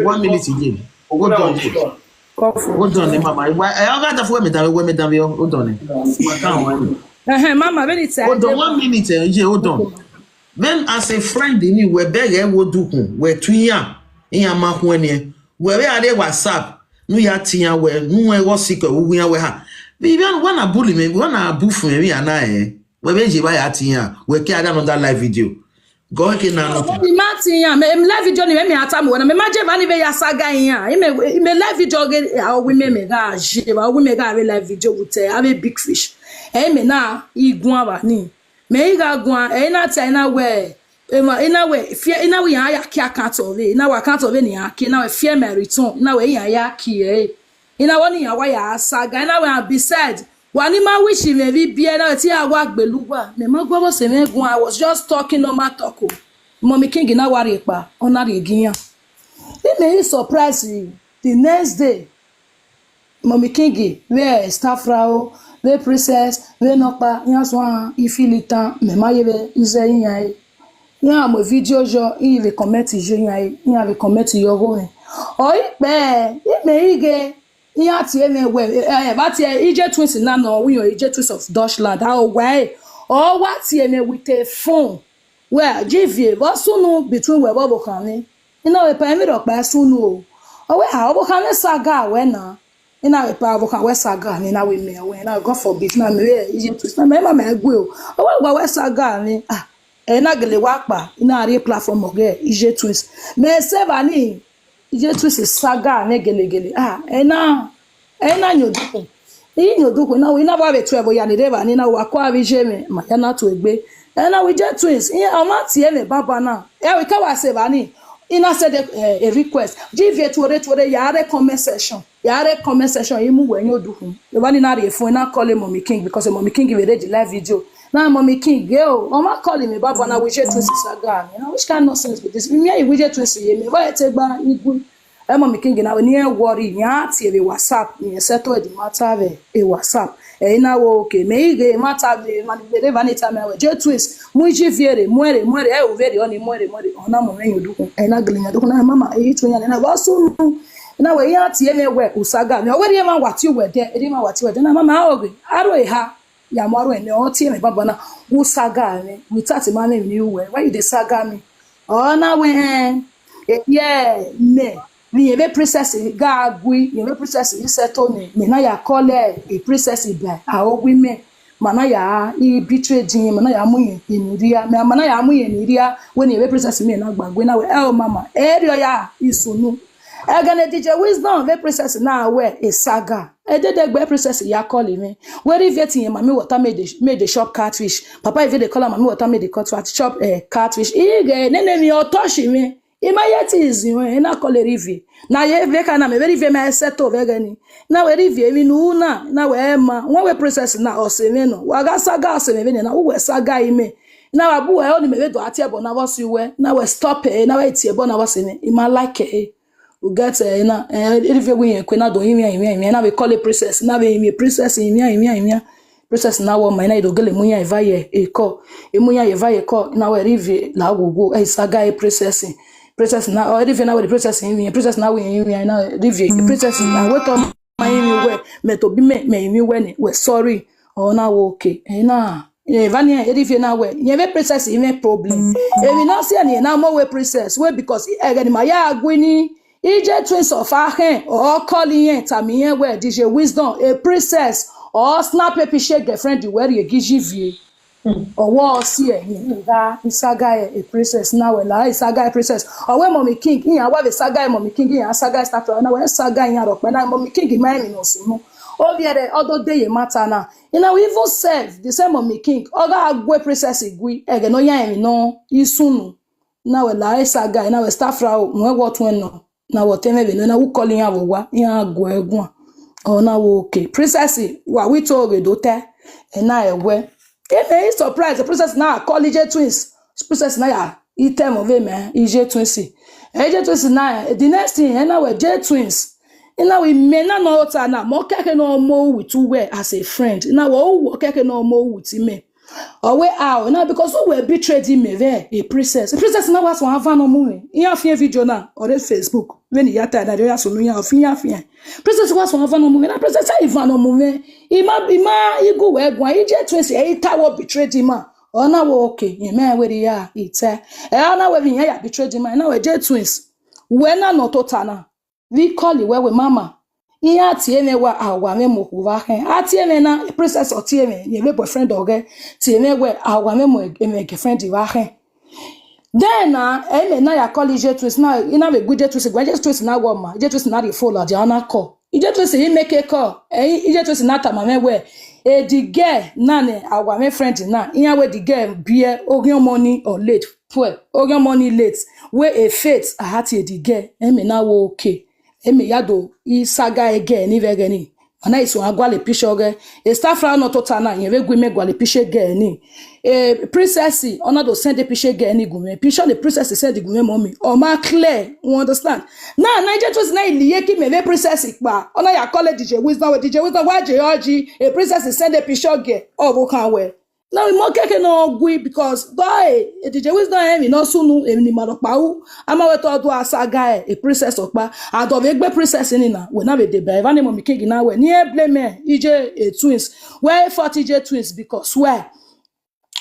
1 minute again. Hold on. Hold on, Mama. I got the phone. Hold on. Mama, when it's hold on 1 minute. Hold on. Then, as a friend, you we beg we do we 2 years in your mouth when you we are there WhatsApp. No ya tia we no we sick we ha. We wanna bully me, we wanna boof me and I. We be buy ya tia. We carry another live video. Go again now. The Martin, me live video ni me atam wona me maje ba ni be ya saga yan. Me live video ge we me ga je ba we me ga live video with have a big fish. Me na igun aba ni. Me ga gun na tia na we ina we fear ina we ya ki account of it. Ina we account of it ni aki na we fear marital. Ina we ya ki ina woni ya wa ya saga ina we be said wani ma wish me bi bia na ti awa gbeluwa me ma gbo se me gun I was just talking normal talk o mommy king na wari pa ona re giyan it may surprise you the next day mommy king where staff rao where princess where no pa yan so ifilitan me ma yebe ize yan yan mo video jo in le comment je yan yan le comment yo ho o ipe it may ige iya tie me we ba tie ije twins na no we ije twins of Deutschland how why or what tie me with a phone where gv what sunu between we bobo kan ni ina we pa me do pa sunu o we ha obo kan saga we na ina we pa obo kan we saga ni na we me we na God forbid na me ije twins na me ma gwe o we saga ni na gele wa pa ina re platform oge ije twins me se ba ni ije twist saga ne gelegele ena nyoduko nyoduko na we na ba be 12 ya ni deba ni na wa kwa bi je me ma ya na to egbe ena we je twist o ma tie le baba na we ka wa se ba ni ina said a request give to ya re comment section imu we nyoduko e ba ni na re phone na call mommy king because mommy king we read the live video now mommy king girl o ma call me baba na we je twist saga you know which kind nonsense with this me we je twist ye me ba te gba igu mommy king na we ni worry yan ti e WhatsApp ni settle the matter e WhatsApp na wo okay me ige matter be man be vanity me we je twist mu ji viere muere o veri oni muere ona mo men yoduku na glinya duku na mama to yan na ba so na we yan ti e me we usaga me we ma wati we de na mama oge aro ha ya maro ene o tie me baba na wo saga me without ma me ni we why you dey saga me na we me ni ebe princess ga agui ni ebe princess settle me na ya call a princess ba ogwi me mana ya I betray din mana ya muye ni ria me mana ya muye ni ria we ni ebe princess me na gbagwe na we mama area ya isunu Agane DJ wisdom ve princess na we a saga. Dede gbe princess ya call me. Where if yet mama water made the shop catfish. Papa if they call mama water made the shop catfish. Ige nene mi otoshi me. Ima yeti is you na call rivi. Na ye ve kana me very ve me settle vegani. Na we rivi mi nu na we ma. When we princess na oseme no. Waga saga oseme na we saga ime. Na abu e oni me ve do atiebo na was you we. Na we stop na we tiebo na was me. Ima like we get na if we kwena do imi na we call a princess na we princess imi princess na wo mai na do gele munya evaye call munya evaye call na we rive la gogo saga princess na or rive na we princess imi princess na we imi na rive princess na we to mai imi we me to bi me imi we ni we sorry na wo okay na Vania rive na we ye princess imi problem we no see any na mo we princess we because again my ya agwini EJ twins of Ahen or calling in Tamiyen where DJ Wisdom, a princess or snap a piche girlfriend where you give or what see that Saga a princess now a Saga a princess or when Mommy King in a wife Saga Mommy King in a Saga start now when Saga in Europe when I Mommy King in my no all the other day matter now. You know, we even said the same Mommy King. Oga agwe princess igui. Ege no ya emi no isunu. Na we la Saga na we staff ra mo what when no. Na what teme be no na we calling ya wa ya agwe egun. Oh na we okay. Princess wa we to we do te. E na ewe. E surprise the princess na college twins. Princess na ya item of me EJ twins. EJ twins na the next thing na we J twins. Now we may not know that now more keke no more with two way as a friend. Now we keke no more with me. Or we are now because we betrayed him there a princess. A princess now was one van no movie. In a video now or Facebook when he had that there so no fin. Princess was one van no movie. Na princess Ivan no movie. Ima go where go. He just twins e tawo betrayed him. Oh now okay. Amen where they are. It's now we here betrayed him. Now we just twins. We na no totana. We call it where we mama. Iya tieme wa awa me mo huwa hen. Atieme na princess otieme ye me boyfriend oge. Tieme we awa me mo me girlfriend wa hen. Then na ya college twist na ina we good twist gwa twist na wo ma. Je twist na the follow the ana call. Je twist he make a call. Je twist na tamame we. The girl na ne awa me friend na. Iya we the girl be ogion money or late. Well, ogion money late. We a faith a hati the girl. Na wo okay. Eme yado I Saga again ni vegeni ana iso agwale pishe oge e staff ra no total na yen vegu me gwale pishe gen ni princess ona do send the pishe gen ni gume pishe the princess send the gume mommy o ma clear you understand na Niger twins na iliye ki me princess pa ona ya call DJ Wisdom wa Georgie a princess send the pishe gen o go kan we now we more keke no gui because guy DJ Wisdom him no sunu emi maro pa u ama we to do Saga a princess okpa and of egbe princess ni na we na be dey by Mommy Mommy King na we ni blame EJ twins where 40 EJ twins because where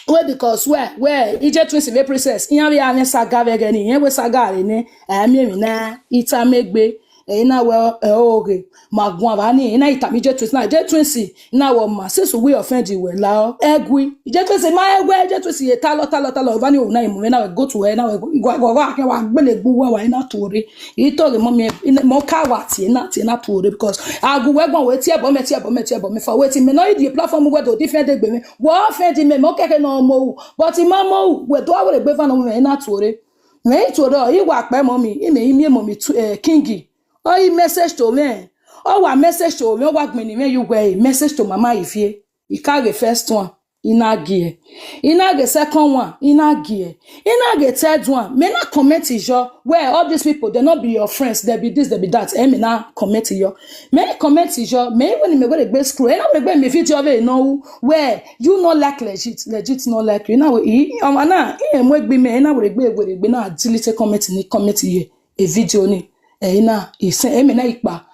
EJ twins be princess yan we ame Saga be gani yan we Saga re ni emi na ita megbe na we oge magwan ba ni na ita mi EJ twins na EJ twins na wo ma sesu we offend we la egwi EJ twins ma egwe EJ twins ye talo ba ni o na imu na we go to her na we go akin wa gbele gbu wa na Tori ito le mommy mo ka wa ti na Tori because agu we gbon we ti ebo me for we ti me no the platform we do defend egbe me wo offend me mo keke no mo but ma mo we do we gbe fa no me na Tori me Tori o iwa pe mommy ime mommy kingi oh, he message to me. Oh, what message to me? What me you way message to mama if ye. He carry first one. Ina gear. Ina the second one. Ina gear. Ina the third one. Me not comment is your where all these people they not be your friends. They be this, they be that. Me not comment is your. Me comment is your. Me when me go to best screw. Ina me go me video of it. No where you not like legit not like you. Now he na mo gbe me. Ina we gbe na delete comment ni comment ye a video ni. Ina isen eme na ipa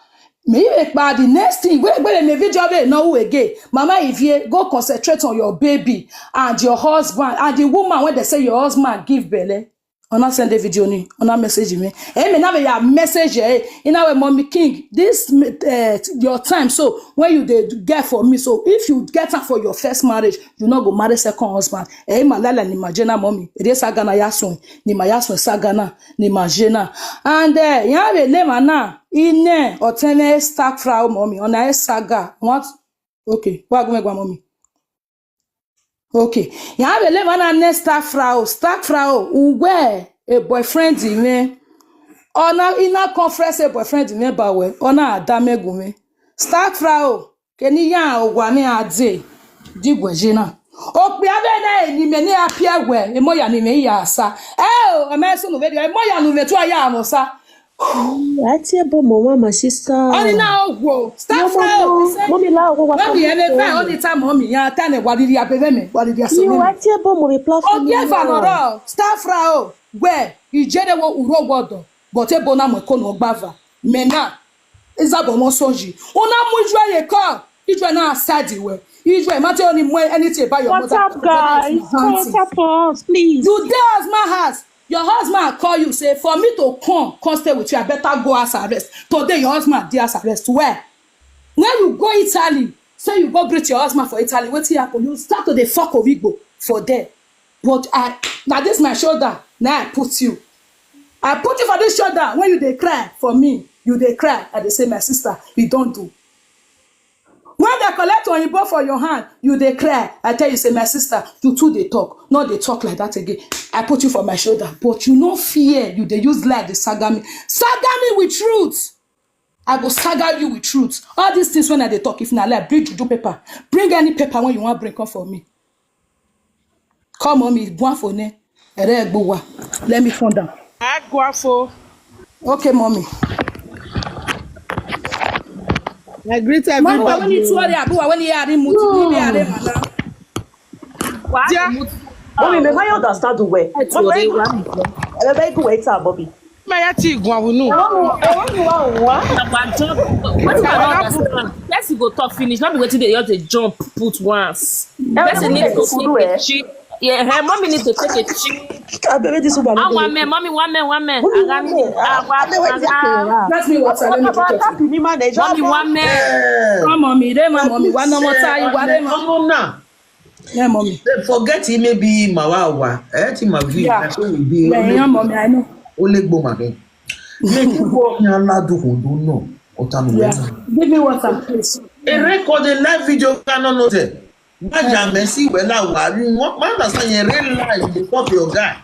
me ipa the next thing we me video be no again mama if you go concentrate on your baby and your husband and the woman when they say your husband give belle ona send the video ni ona message me eme na be your message ina we Mommy King this your time so when you dey get for me so if you get am for your first marriage you not go marry second husband malala ni majena mommy e dey Saga na yasun ni mayasun Saga na ni majena and yan be le mana ine otene stack frau mommy ona Saga what okay wa go me gba mommy okay yan be le mana next stack frau uwe a boyfriend me ona ina conference a boyfriend me ba we ona adamegume stack frau keni yan ogwa mi ade digwejina o pe abena eni me ni apia we emoya ni me ya asa o me so no video emoya no me to aya amosa ati ebo mo my sister oni na ogwo stack frau mommy la ogwo wa mommy ebe fa oni time mommy yan ta ne wadiri abebe me wadiri aso you ati ebo mo be platform o ge fa no stack frau where ijede wo uro gbodo but ebo na mo ko no gbava mena izabo mo soji ona mu ijwe ye call ijwe na asadi we ijwe mate oni mo anything about your mother what's up guys what's up us please you dey as my house Your husband call you, say, for me to come stay with you, I better go house arrest. Today, your husband dey house arrest. Where? When you go Italy, say you go greet your husband for Italy, wetin happen? You start to dey fuck Igbo for there. But now this my shoulder, now I put you. I put you for this shoulder. When you dey cry for me, you dey cry. I dey say, my sister, you don't do. When they collect oyinbo for your hand, you dey cry. I tell you, say, my sister, you too dey talk. No, they talk like that again. I put you for my shoulder, but you no fear. You dey use lie, dey saga me. Saga me with truth. I go saga you with truth. All these things when I dey talk, if na lie, bring juju paper. Bring any paper when you want bring come for me. Come on, me, buafone. Let me come down. Aguafo. Okay, mommy. I greet everybody. Mommy, when you Tori, when you are in mood, Mommy, may I understand the way? Mommy, Bobby. Maya ti guavunu. Let's go talk finish. Not be waiting they just jump put once. Person need to take a cheek. Yeah, her mommy need to take a cheek. One man. Let me water. Let me take Mommy, one man. Come on, me. Then my mommy. One more time. Yeah, mommy. Forget he may be Mawawa. My view. Yeah, mommy, I know. Ole gboma ke. Make go yan ladu hondo no. Yeah. Give me water, please. A record a live video cannot note. Maja Messi wela wa. Man understand you real life the fuck your guy.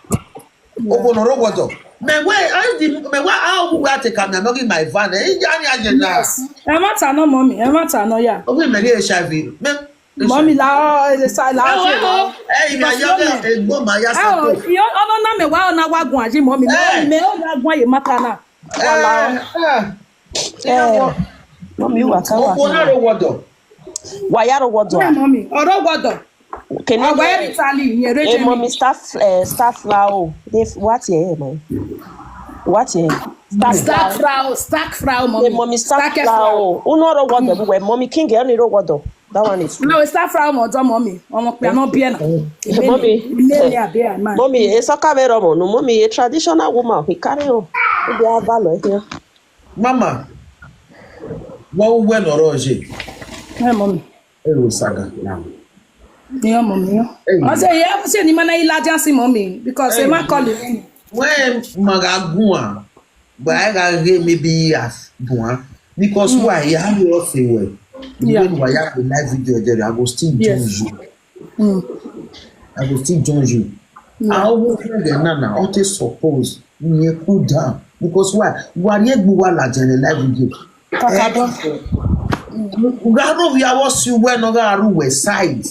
Open ro water. Me how we take camera not in my van. E jani agenda. E matter no mommy. E matter no ya. Open me HIV. Mommy la sa la. Eh, my young go my ya sa. Yo ono na me wa na wa gun aji mommy. Me o na gun ye matter na. Mommy wa kan wa. Open ro water. Wa ya ro water. Mommy, oro water. Can you wear Italy here? Hey, mommy, staff flower. What here, man? What here? Stack flower, mommy. Hey, mommy, stack flower. Uno ro water, but mommy king get any ro water. That one is no, staff flower, mommy. Mommy, mommy, it's a camera, no, mommy, a traditional woman. We carry on. We have value here. Mama, what when Oroje? Hey, mommy. It was saga now. Yeah, mommy. I say, yeah, I say, ni mana ilajansi, mommy, because they might call it. When Magagua, but I got maybe as Bua, because why you have your say well. Even why I have a live video there, I will still join you. I will still join you. I will hear the nana, I will suppose me cool down. Because why? Why you go la general live video? We are you when no west side.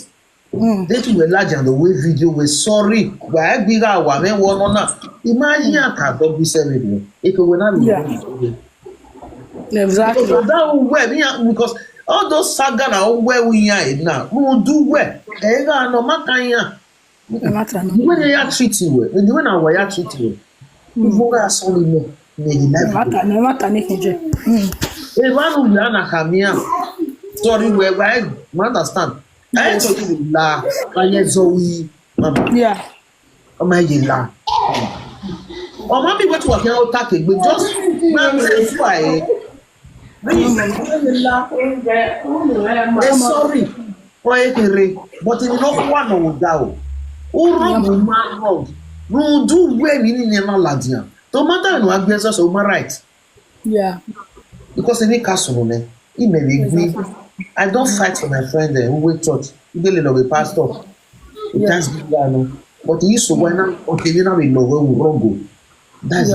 They were large and the way video was sorry. Why big our men one on that? Imagine I can't be 7. It will not be exactly. Because all those saga are where we are now. We will do well. No matter when they are treating well, when I were treating well, you will solely know. Sorry, where I understand. I told you la, Zoe, Mama. Yeah. Oh my la. Oh, mommy, what was your tactic? But just why? Sorry. But in no one of that. Oh, no, do well in your Ladia. No matter no against us, human rights. Yeah. Because in the castle, he may agree. I don't fight for my friend who went church. He did a little pastor. That's good, but he used to win okay, you know, we know where we wrong. That's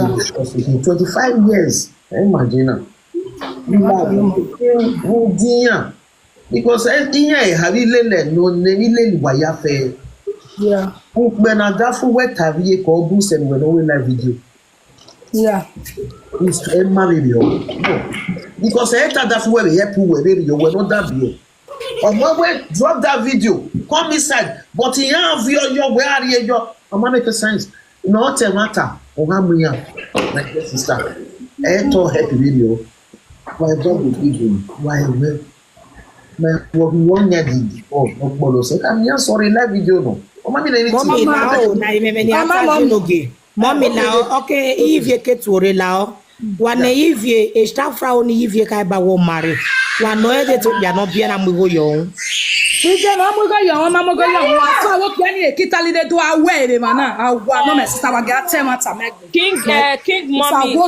it. 25 years. Imagine. Because have you learned no wayafe? Yeah. When I got for what have you called boost and when we live video. Yeah. It's a Mario. Because I entered that where we help you were not that video. Or when we drop that video, come inside. But in your where are you? I'm gonna make a sense. Not a matter. Like this is that. I told happy video. Why don't we do? Why what we want to do? Oh, I'm sorry, live video no. Mommy now, okay, if you get to relao, one if you a staff frau ni if you kai ba wo marry. One no e to ya no bia na mo go yon. Ije na mo go yon, ma mo go yon. Wa so wo pe ni ekitali de do awe be mana. Awa no me sister wa ga tell matter me. King mommy.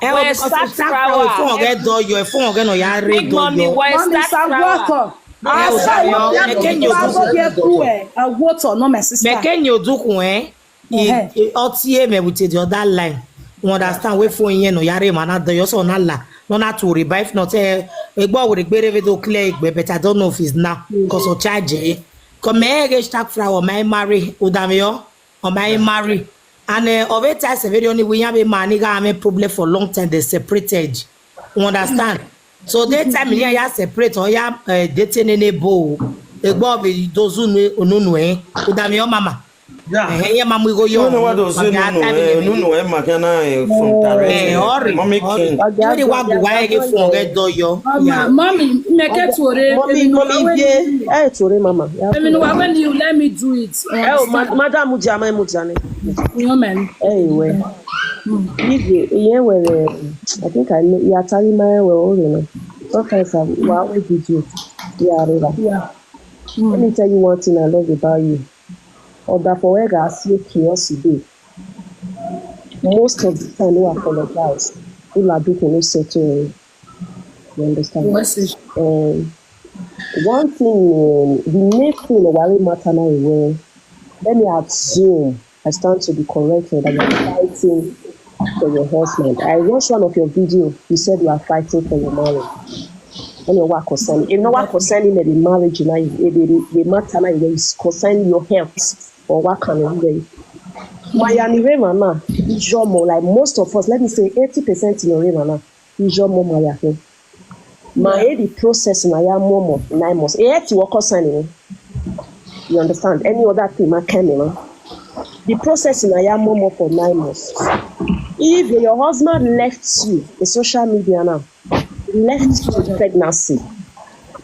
Where start flower? Phone get do your phone get no ya read do mommy, your. where start flower? Water no my sister. Mekenyo duku otie me with the other line. You understand we phone yen no yare mana do your so na la. No na to revive not egbo we gbere we do clear egbe but I don't know if it's now because of charge. Come here start flower my marry udamio or my marry. And of it as a very only we have a man got a problem for long time they separated. You understand? So that time you separate or you dating in a bow. A bob those who know udamio mama. Yeah, mama, we go young. No, what does no, Emma can I from direct? Mommy, you want to why you forget do yo? Mommy, make it mommy, eh, Tori, mama. I mean, when you let me do it. Oh, Madam Mujama Mujane. No man. Anyway, yeah, well, I think I know you are telling my well, you know. Sometimes wow, we did you. Yeah. Let me tell you one thing I love about you. Or that for where I see curiosity. Most of the time, we apologize. We are doing no settle. You understand? One thing, the main thing worry matter now is when let me assume I stand to be corrected that you are fighting for your husband. I watched one of your videos. You said you are fighting for your marriage. When you work concerning, if no work concerning the marriage, you know, the matter now is concerning your health. Or what can you do? My mama, like most of us, let me say 80% in your mama, is your mama. My the process in I am more 9 months. You work concerning. You understand? Any other thing, I can, you know. The process in I am more for 9 months. If your husband left you, the social media now, left you with pregnancy,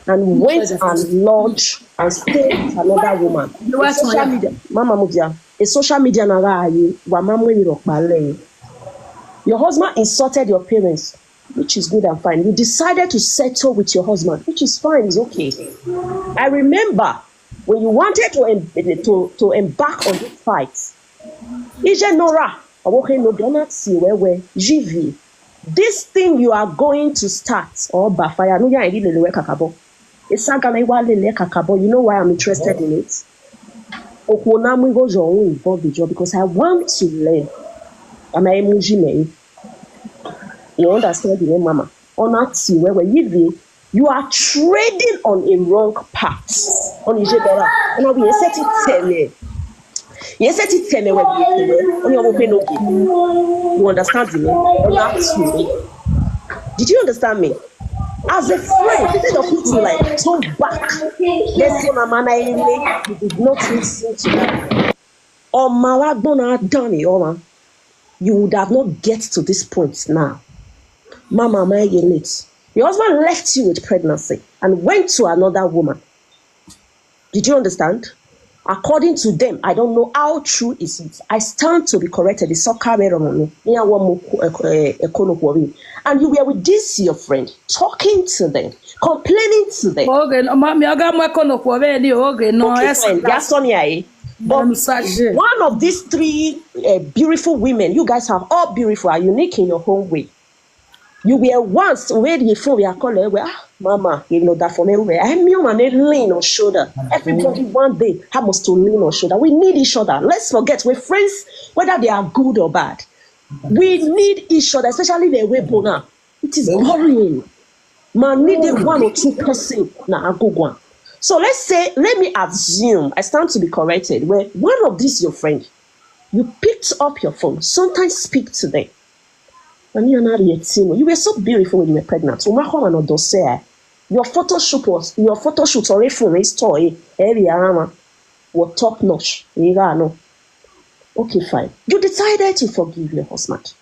and went and lodged and stayed with another woman. Social media, Mama Mudia, a social media your husband insulted your parents, which is good and fine. You decided to settle with your husband, which is fine, it's okay. I remember when you wanted to embark on this fight. Ije Nora, no donut see where GV. This thing you are going to start or backfire. No, I didn't know kakabo. It's you know why I'm interested in it? Because I want to learn. You understand the mama? On that where you are trading on a wrong path. On you understand me? Did you understand me? As a friend, instead of you to like turn back, let's say Mama you did not listen to that. Or Malagona Danny, you would have not get to this point now. Mama, you late. Your husband left you with pregnancy and went to another woman. Did you understand? According to them, I don't know how true is it. I stand to be corrected. The soccer and you were with this your friend, talking to them, complaining to them. But one of these three beautiful women, you guys are all beautiful, are unique in your own way. You were once where the phone we are calling Mama, you know that for me. I'm human, lean on shoulder. Everybody one day has to lean on shoulder. We need each other. Let's forget we're friends, whether they are good or bad. We need each other, especially the way now. It is boring. Man, needed 1 or 2 person now go one. So let me assume I stand to be corrected. Where one of these your friend, you picked up your phone. Sometimes speak to them. And you were so beautiful when you were pregnant. Your photo shoot or phone story area was top notch. Okay, fine. You decided to forgive your husband.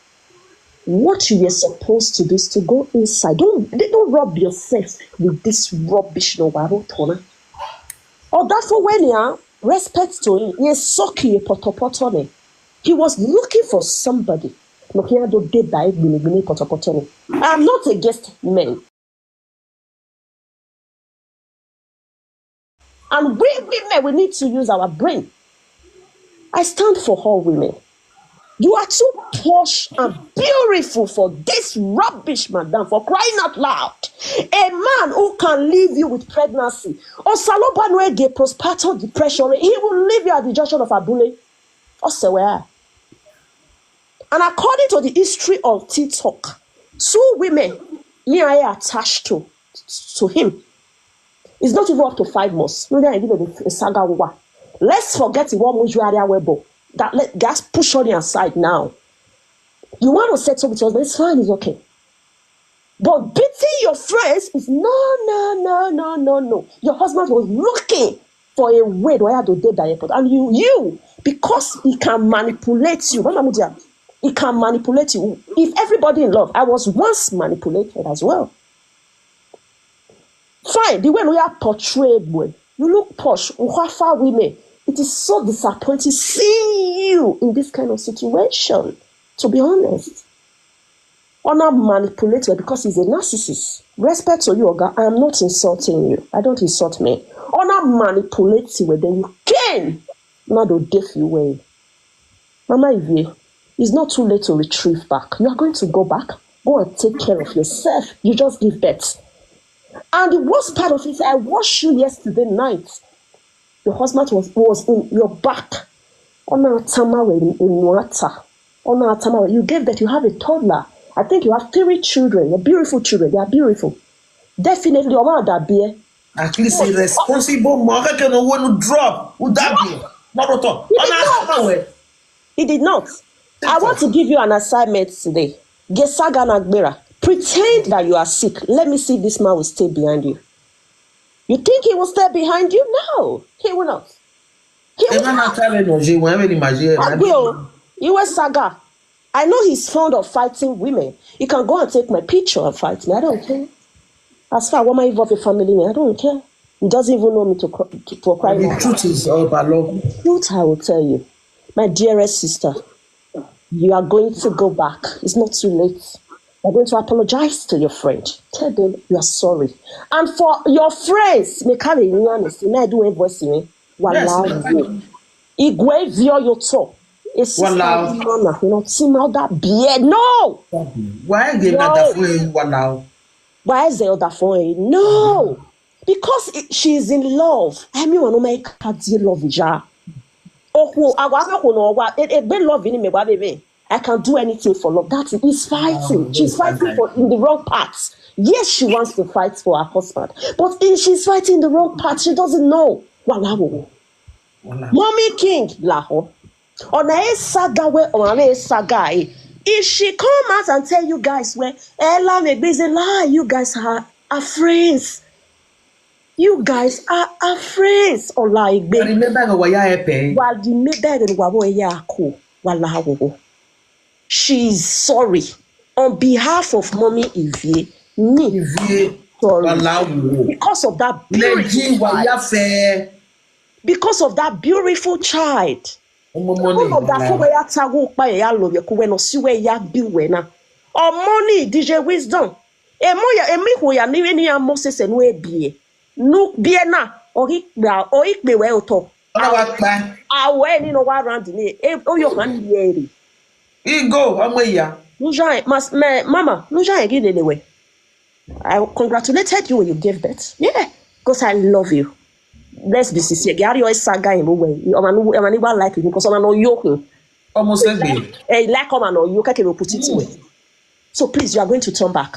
What you were supposed to do is to go inside. Don't rub yourself with this rubbish no warotona. Or that's for when you respect to him. Yes, socky potopotone. He was looking for somebody. I'm not against men. And we women, we need to use our brain. I stand for all women. You are too posh and beautiful for this rubbish, madam, for crying out loud. A man who can leave you with pregnancy or salobano get postpartum depression, he will leave you at the junction of Abule. Where? And according to the history of TikTok, 2 women me I attached to him. It's not even up to 5 months. Maybe I give it a saga over. Let's forget the one Mujuaria Webo. That gas push on your side now. You want to settle with your husband, it's fine, it's okay. But beating your friends is no. Your husband was looking for a way to have to date that airport. And you, because he can manipulate you. He can manipulate you. If everybody in love, I was once manipulated as well. Fine, the way we are portrayed, boy. You look posh, far women. It is so disappointing seeing you in this kind of situation, to be honest. Honor manipulated because he's a narcissist. Respect to you, Oga. I am not insulting you. I don't insult me. Honor manipulates you, then you can not do deaf you way. Mama Ivy, it's not too late to retrieve back. You are going to go back. Go and take care of yourself. You just give birth. And the worst part of it, I watched you yesterday night. Your husband was in your back. On our tamawe in water. On our tamawe, you gave that. You have a toddler. I think you have 3 children. You're beautiful children. They are beautiful. Definitely, your mother that be. At least a responsible mother can want to drop. Would that be? He did not. I want to give you an assignment today. Gesaga Nagbera. Pretend that you are sick. Let me see if this man will stay behind you. You think he will stay behind you? No, he will not. He will not. You were Saga. I know he's fond of fighting women. You can go and take my picture and fight me. I don't care. As far as woman involved with family, I don't care. He doesn't even know me to cry. The truth is all along. The truth I will tell you, my dearest sister, you are going to go back. It's not too late. You're going to apologize to your friend. Tell them you are sorry. And for your friends, me carry you honest. Me do a voice me. Wahala. Igwe vio yo to. It's wahala. You know, see now that beard. No. Why is the other phone wahala? Why is the other phone? No. Because she's in love. I mean, I make her dear love ja. Oh, I love me. I can do anything for love. That is fighting. She's fighting for in the wrong parts. Yes, she wants to fight for her husband, but she's fighting in the wrong part. She doesn't know. Mommy King, laho. On a saga way on a saga. If she come out and tell you guys where Ella may be a lie, you guys are friends. You guys are friends. Or like remember what you pay. While you made that in Waboya, Wallaho. She's sorry on behalf of Mommy Ivy. Me, sorry because of that beautiful child. Because of that beautiful child. Because of that money, DJ Wisdom. Moses and we be no biena or it be well to. I went in a while around the oh, your hand. Go, I'm way. Mama, again anyway. I congratulated you when you gave birth. Yeah, because I love you. Let's be sincere. Gary always saga in a way. I'm like you because I'm not yoking. Almost like like come and you can put it away. So please, you are going to turn back.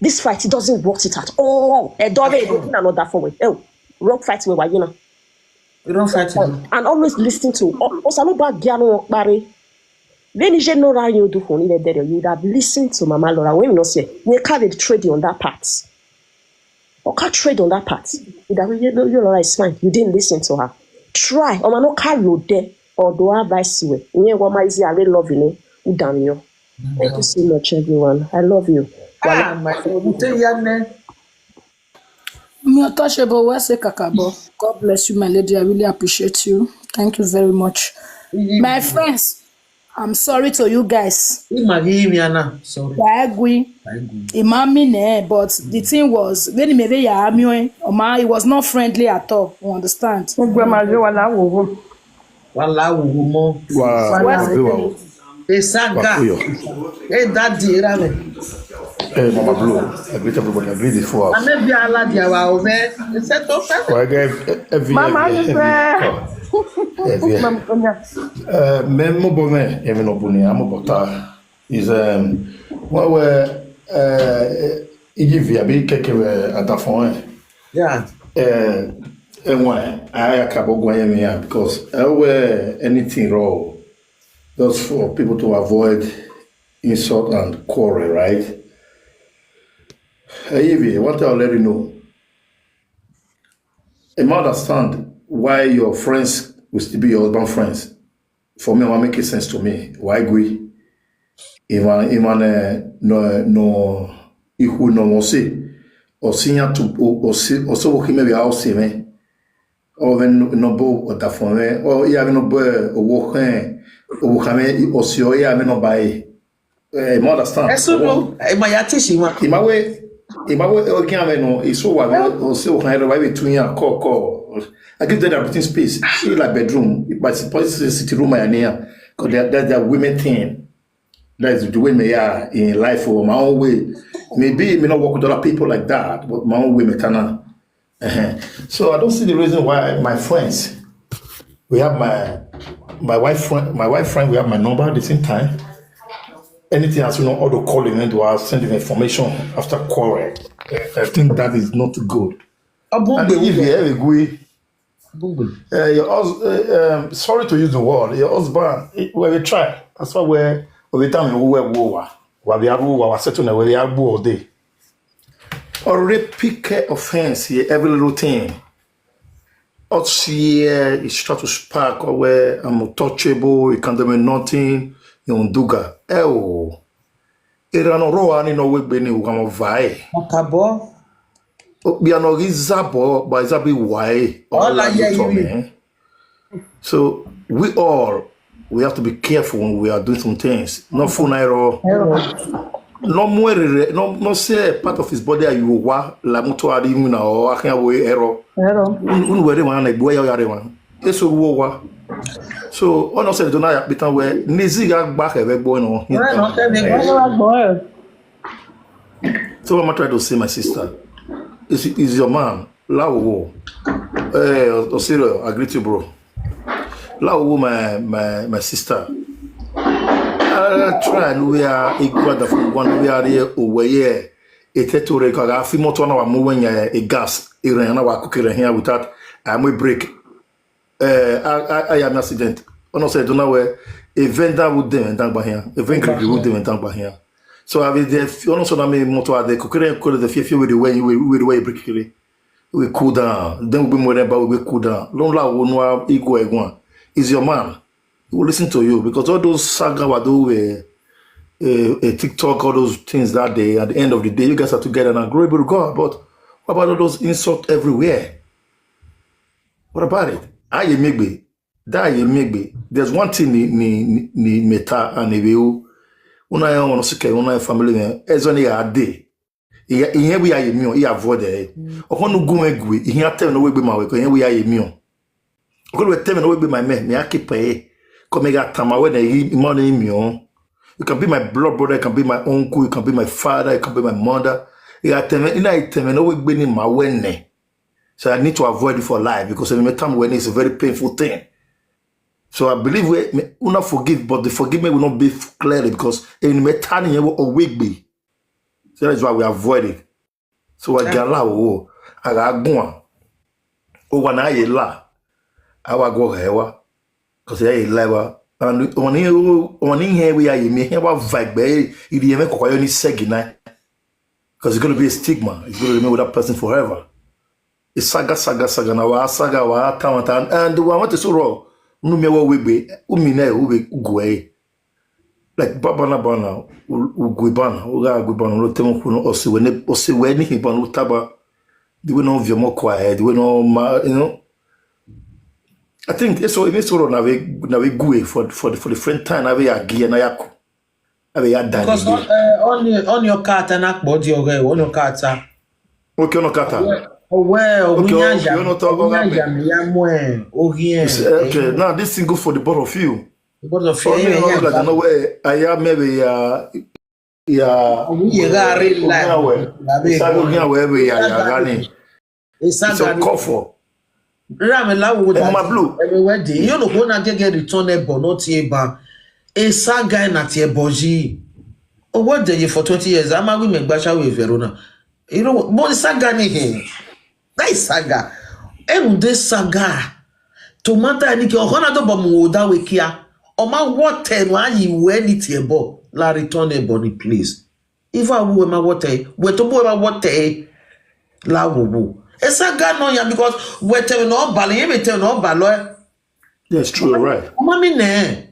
This fight, it doesn't work it at all. A dog is another for way. Oh, rock fight where you know. We don't fight. And always listen to also about Giano Barry. When you know how you do for you would have listened to Mama Laura. When you know say we can't trade on that part. Or can't trade on that part. Laura is fine. You didn't listen to her. Try. Or no car load there or do advice you. You what my I really love you. Thank you so much, everyone. I love you. God bless you, my lady. I really appreciate you. Thank you very much. My friends, I'm sorry to you guys. Sorry. I agree. But the thing was, when it was not friendly at all. You understand? Wahala wo mo. Esaga. Daddy rame. Mama Blue, I greet everybody. I greet the four hours. Ame bi ala dia wa o me. Set up. Mama, même mon bonnet, et mon bonnet, à mon bota, is il y via bien quelques à ta fond. Yeah. And why I can't go here because I wear anything wrong just for people to avoid insult and quarrel, right? Evie, what I'll let you know. I understand why your friends will still be your husband friends. For me, it won't make sense to me. Why agree? Even no, ihu no mo se, o sinya tu o so wo kime bi a o se me. O ven no bo o ta fon me, o ya no bo o wo kan, o kame o si o ya me no bai. I understand. Eso no, ma ya tishi ma. Imawe o kiame no iso wa o se o kan bai between ya ko. I give them everything space. She like bedroom, but it's possible sitting room I near because that's the women thing. That's the way me are in life or my own way. Maybe me not work with other people like that, but my own way me can. So I don't see the reason why my friends, we have my wife friend, we have my number at the same time. Anything else, auto calling and to sending information after quarrel. I think that is not good. And if you agree, sorry to use the word, your husband, we try. That's why we time we were settled where we are all day. Already pick offense here, every little thing. Out here is try to spark or where I'm untouchable, you can't do nothing, you unduga. Oh, Irano roa ni no we beni ugamo vai. Makabo. Biano gizabo, but izabi why all you. So we have to be careful when we are doing some things. No funairo. No more. No say part of his body you wa la muto adi muna o akan we ero. Un were man na boya yare man. Eso wo wa. So on say do na bitan we nizi ga gba ke be gbo no. So I'm trying to say, my sister, is your man lawo. Osiro, I greet you, bro. Lawo my sister. Try and we are equal the one we are here over here. It to record a few more to our moving a gas in our cooking here without and we break. I am an accident. On say don't know where a vendor would them and down by here. A vendor would them and down by here. So I mean, the also na me motor the cooking call the few with the way you break it. We cool down. Then we more about we cool down. Long la won't equal one. Is your man? He will listen to you because all those saga were do a TikTok, all those things that day. At the end of the day, you guys are together and agreeable to God. But what about all those insults everywhere? What about it? There's one thing ni meta and you una ya ono sike una family me ezoni ya ade ihe we ya yemi o ya avoid e okonu gun egwe ihe atem no we gbe ma we ko ihe we ya yemi o okonu we tem no we gbe my me akipe come ga tama we na yi money mi o. You can be my blood brother, you can be my uncle, you can be my father, you can be my mother. You can no we gbe ni ma we ne. So I need to avoid it for life because every time when it's a very painful thing. So I believe we will not forgive, but the forgiveness will not be clearly because in metani you will awake be. So that's why we avoid it. So I get la I got go. O wana ye la. I wa go hewa. Because ye lewa and on here we are me here wa vibe it dey make kokoyo ni segina. Because it's going to be a stigma. It's going to remain with that person forever. It's saga na wa saga wa tamatan and we want to so raw. Like Babana Bana, Uguibana, Uga Guibana, Rotemo, Osiweni, Hibanu Taba, they were no more quiet, they were no, I think it's so na we go for the friend time na we agi na yako. Ave ya dani. Because on your card and body on your card. Okay, no kata. Okay, now this thing go for the both of you. The both of you. I know where I am maybe it's a coffee. Mama Blue. You know when I get returnable not eba. A saga na tie boji. Oh, what did you for 20 years? I'm a women basha with Verona. You know what saga ni here? That is saga. De saga. Tomata ni ki ohona do bomu da wekia. Oma water wa yi we ni tie bo. La returnable ni please. If I wo ma water, we to bo ma water la wo. A saga no ya because we tell no balo, you tell no balo. That's true, right? Mommy ne.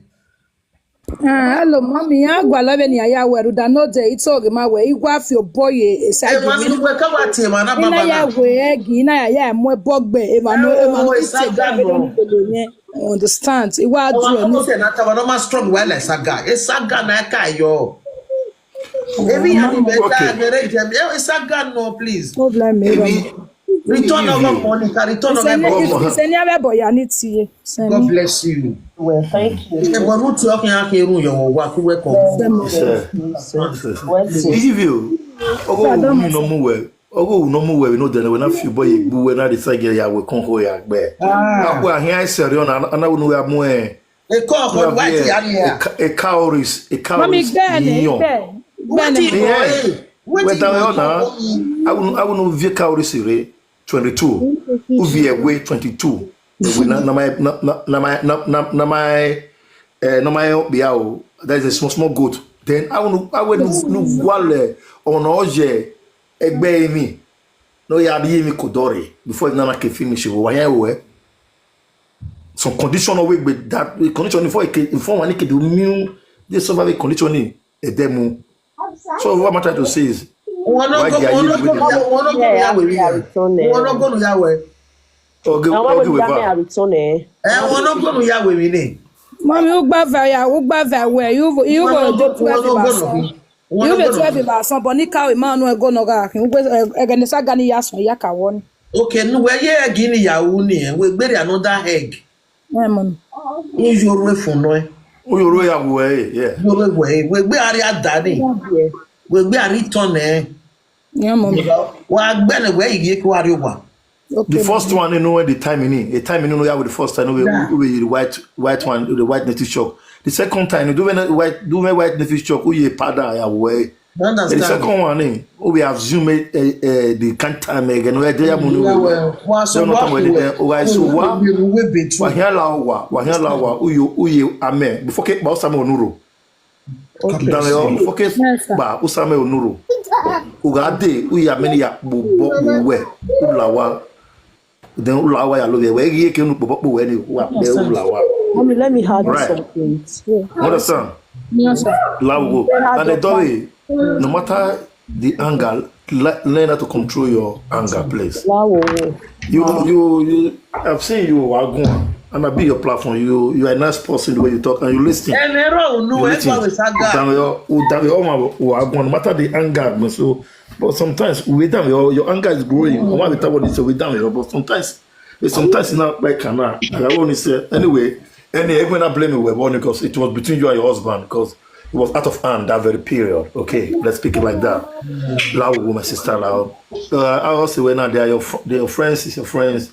Hello, mommy. Ya gwala be ni aya weru da no de itoge ma we igwa fi oboye esagi. E manu we ka wa tie mana baba. Ina ya we egi na ya mo bogbe e manu saga no. Understand? Iwa adro no se na ta wa no ma strong well like saga. E saga na ka yo. Ebi ya ni better mere jam. E saga no please. Problem me. Return over money, return over money. God bless you. Well, thank you. Give you. Ogo no mu we no de we na fi boy bu we na decide ya we kon ho ya gbe. Akwa here I say on ana we no we amu e. E call for white ya here. A cowries. Mami gbe. What is we da na I will vie cowries re 22. Uvie we 22. Na my biao. That is a small goat. Then I will wale on oje egbe mi. No ya bi mi kodore before na can finish wo we. Some condition we that condition before one can do new this survival condition e demo. So what I'm trying to say is Mommy, you go do 12 you be 12 somebody carry man no go no ga eganisa gani yaso yaka won. Okay, no we ye gini ya uni we gbere another egg. Mom. Ujoro fun no. Ujoro ya we, yeah. We gbe ari adani. We gbe ari ton Yeah, mom. Wa gbele we igi ko ari wa. The first one, you know, the time in the with the first time, we the white one, the white native shock. The second time, you do white native shock, we pada away. The second one, we have zoomed the can't time again. We are there, Wahela, Ame, before Basamo Nuru. Okay, ba Usame Onuru. Ugade, we are many Ulawa. Then Ulawa ya love we ye kenu popo we ni wa be Ulawa. Mommy, let me have something. Understand? Yes, sir. Lawo. And the Tori, no matter the anger, learn how to control your anger, please. You I've seen you Wagun, and I be your platform. You are a nice person the way you talk and you listen. No matter the anger, so but sometimes we down your anger is growing. I want to tell what we down but sometimes it's not like cannot. I only say anyway. Everyone I blame you because it was between you and your husband because it was out of hand that very period. Okay, let's speak it like that. Lao, my sister, Lao. I also when they are your friends, is your friends,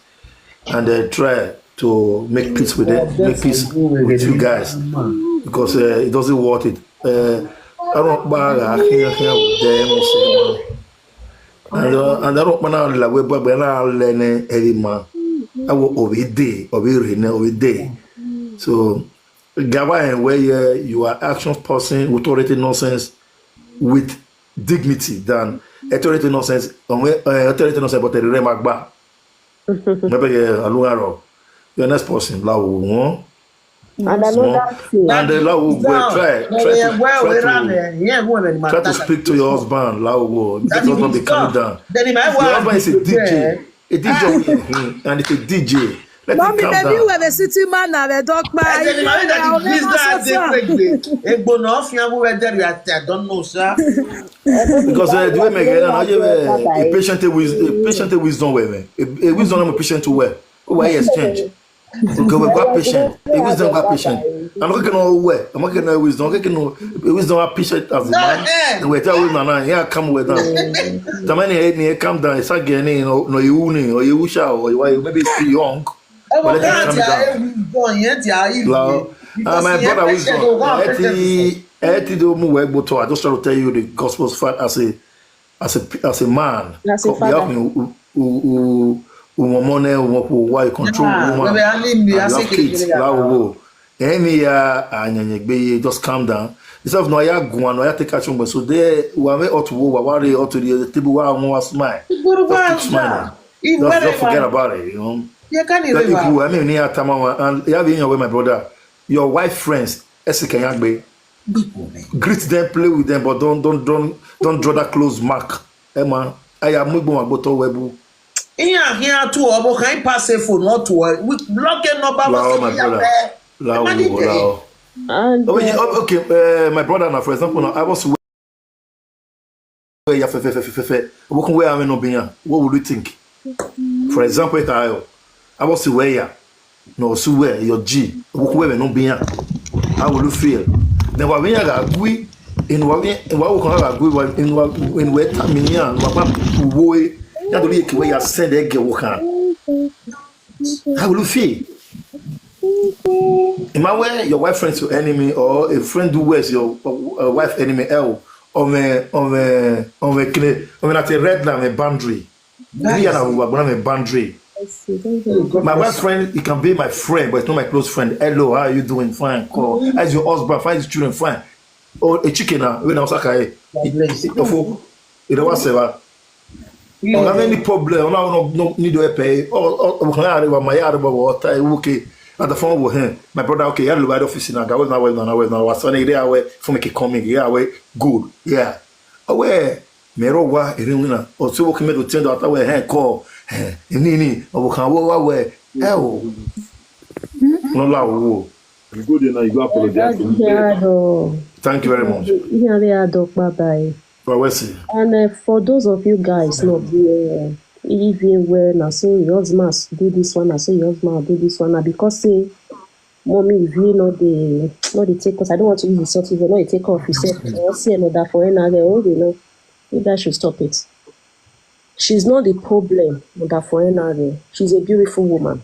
and they try to make peace with them, make peace with you guys because it doesn't worth it. I don't bag here with them and I don't want to like but when I learn every man, I will over day. So, Gaba, where you are action person, authority nonsense with dignity than authority nonsense, authority nonsense, but the remark. Maybe you're next person, Lao. And another thing. And the Lao try to speak to your husband, Lao. That husband be calm down. Your husband is a DJ, and it's a DJ. Let him Mommy, calm baby, down. where the city man are the dog by. I don't know, sir. Because the way me get now, you a patient wisdom way, a wisdom I'm a patient to wear. Why exchange? Because we got patient, a wisdom got patient. I'm not going to wear. I'm not going to wisdom. I'm going to wisdom got patient as a man. We tell you now, yeah, come with them. The man here calm down. It's again, no you or you shall or you maybe still young. But let him calm down. My brother wisdom. I just try to tell you the gospel's fact as a man. As a father. Who money, why control woman. Love kids. Just calm down. Instead of no ya go and no ya take action, so there we are out to war, worry out to the table where I smile. Just keep smiling. Don't forget about it, you know. You can't even. I mean, near Tamawa and you have in your way, my brother. Your wife friends, Esikanyagbe. Greet them, play with them, but don't draw that close mark. Emma, I am moving my bottle webu. Here too, but can you pass a phone not to we block it number. Okay, my brother now, for example, now I was where I'm in. What would you think? For example, I was where no where your G, where no be. How will you feel? Then what we are agree in what we can agree in where Tamiya, what boy, that will be where you send a girl. How will you feel? In my way, your wife friend's your enemy, or a friend who wears your wife enemy L on a red line, a boundary. We are a boundary. My best friend, he can be my friend, but it's not my close friend. Hello, how are you doing? Fine. Call. As your husband, find his children, fine. Or a chicken, when I was like, it was ever. I don't have any problem. I don't need to pay. Or my yard about okay. At the phone with him, my brother, okay, I had office in I was not well, I was on a day away from making coming, yeah, away, good, yeah. Away, Merowa, Irina, or so can to tell that away, hand call. Nini, or can walk away. Oh, no, love. You go there now, you go apologize. Thank you very much. Bye-bye. And for those of you guys not here, if you were now, so your husband do this one, so your husband do this one, because say, mommy, if you know the take, because I don't want to use the sort of you know, you take off yourself, or see another for another, oh, you know, you guys should stop it. She's not the problem that for another. She's a beautiful woman.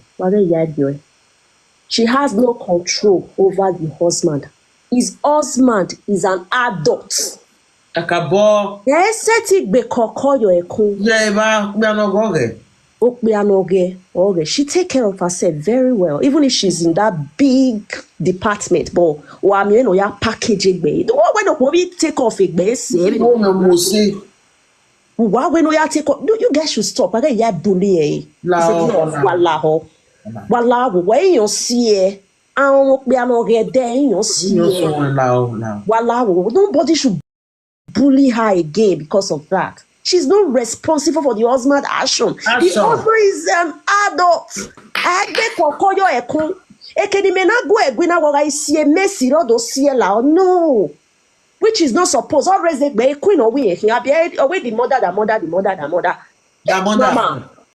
She has no control over the husband. His husband is an adult. Akabo. Yes, she take care of herself very well, even if she's in that big department. But packaging when we take off it, why when we are take off? You guys should stop. I get ya bully. Wala, when you see nobody should bully her again because of that. She's not responsible for the husband action. The husband is an adult. No, which is not supposed. Always the queen or we here. The mother.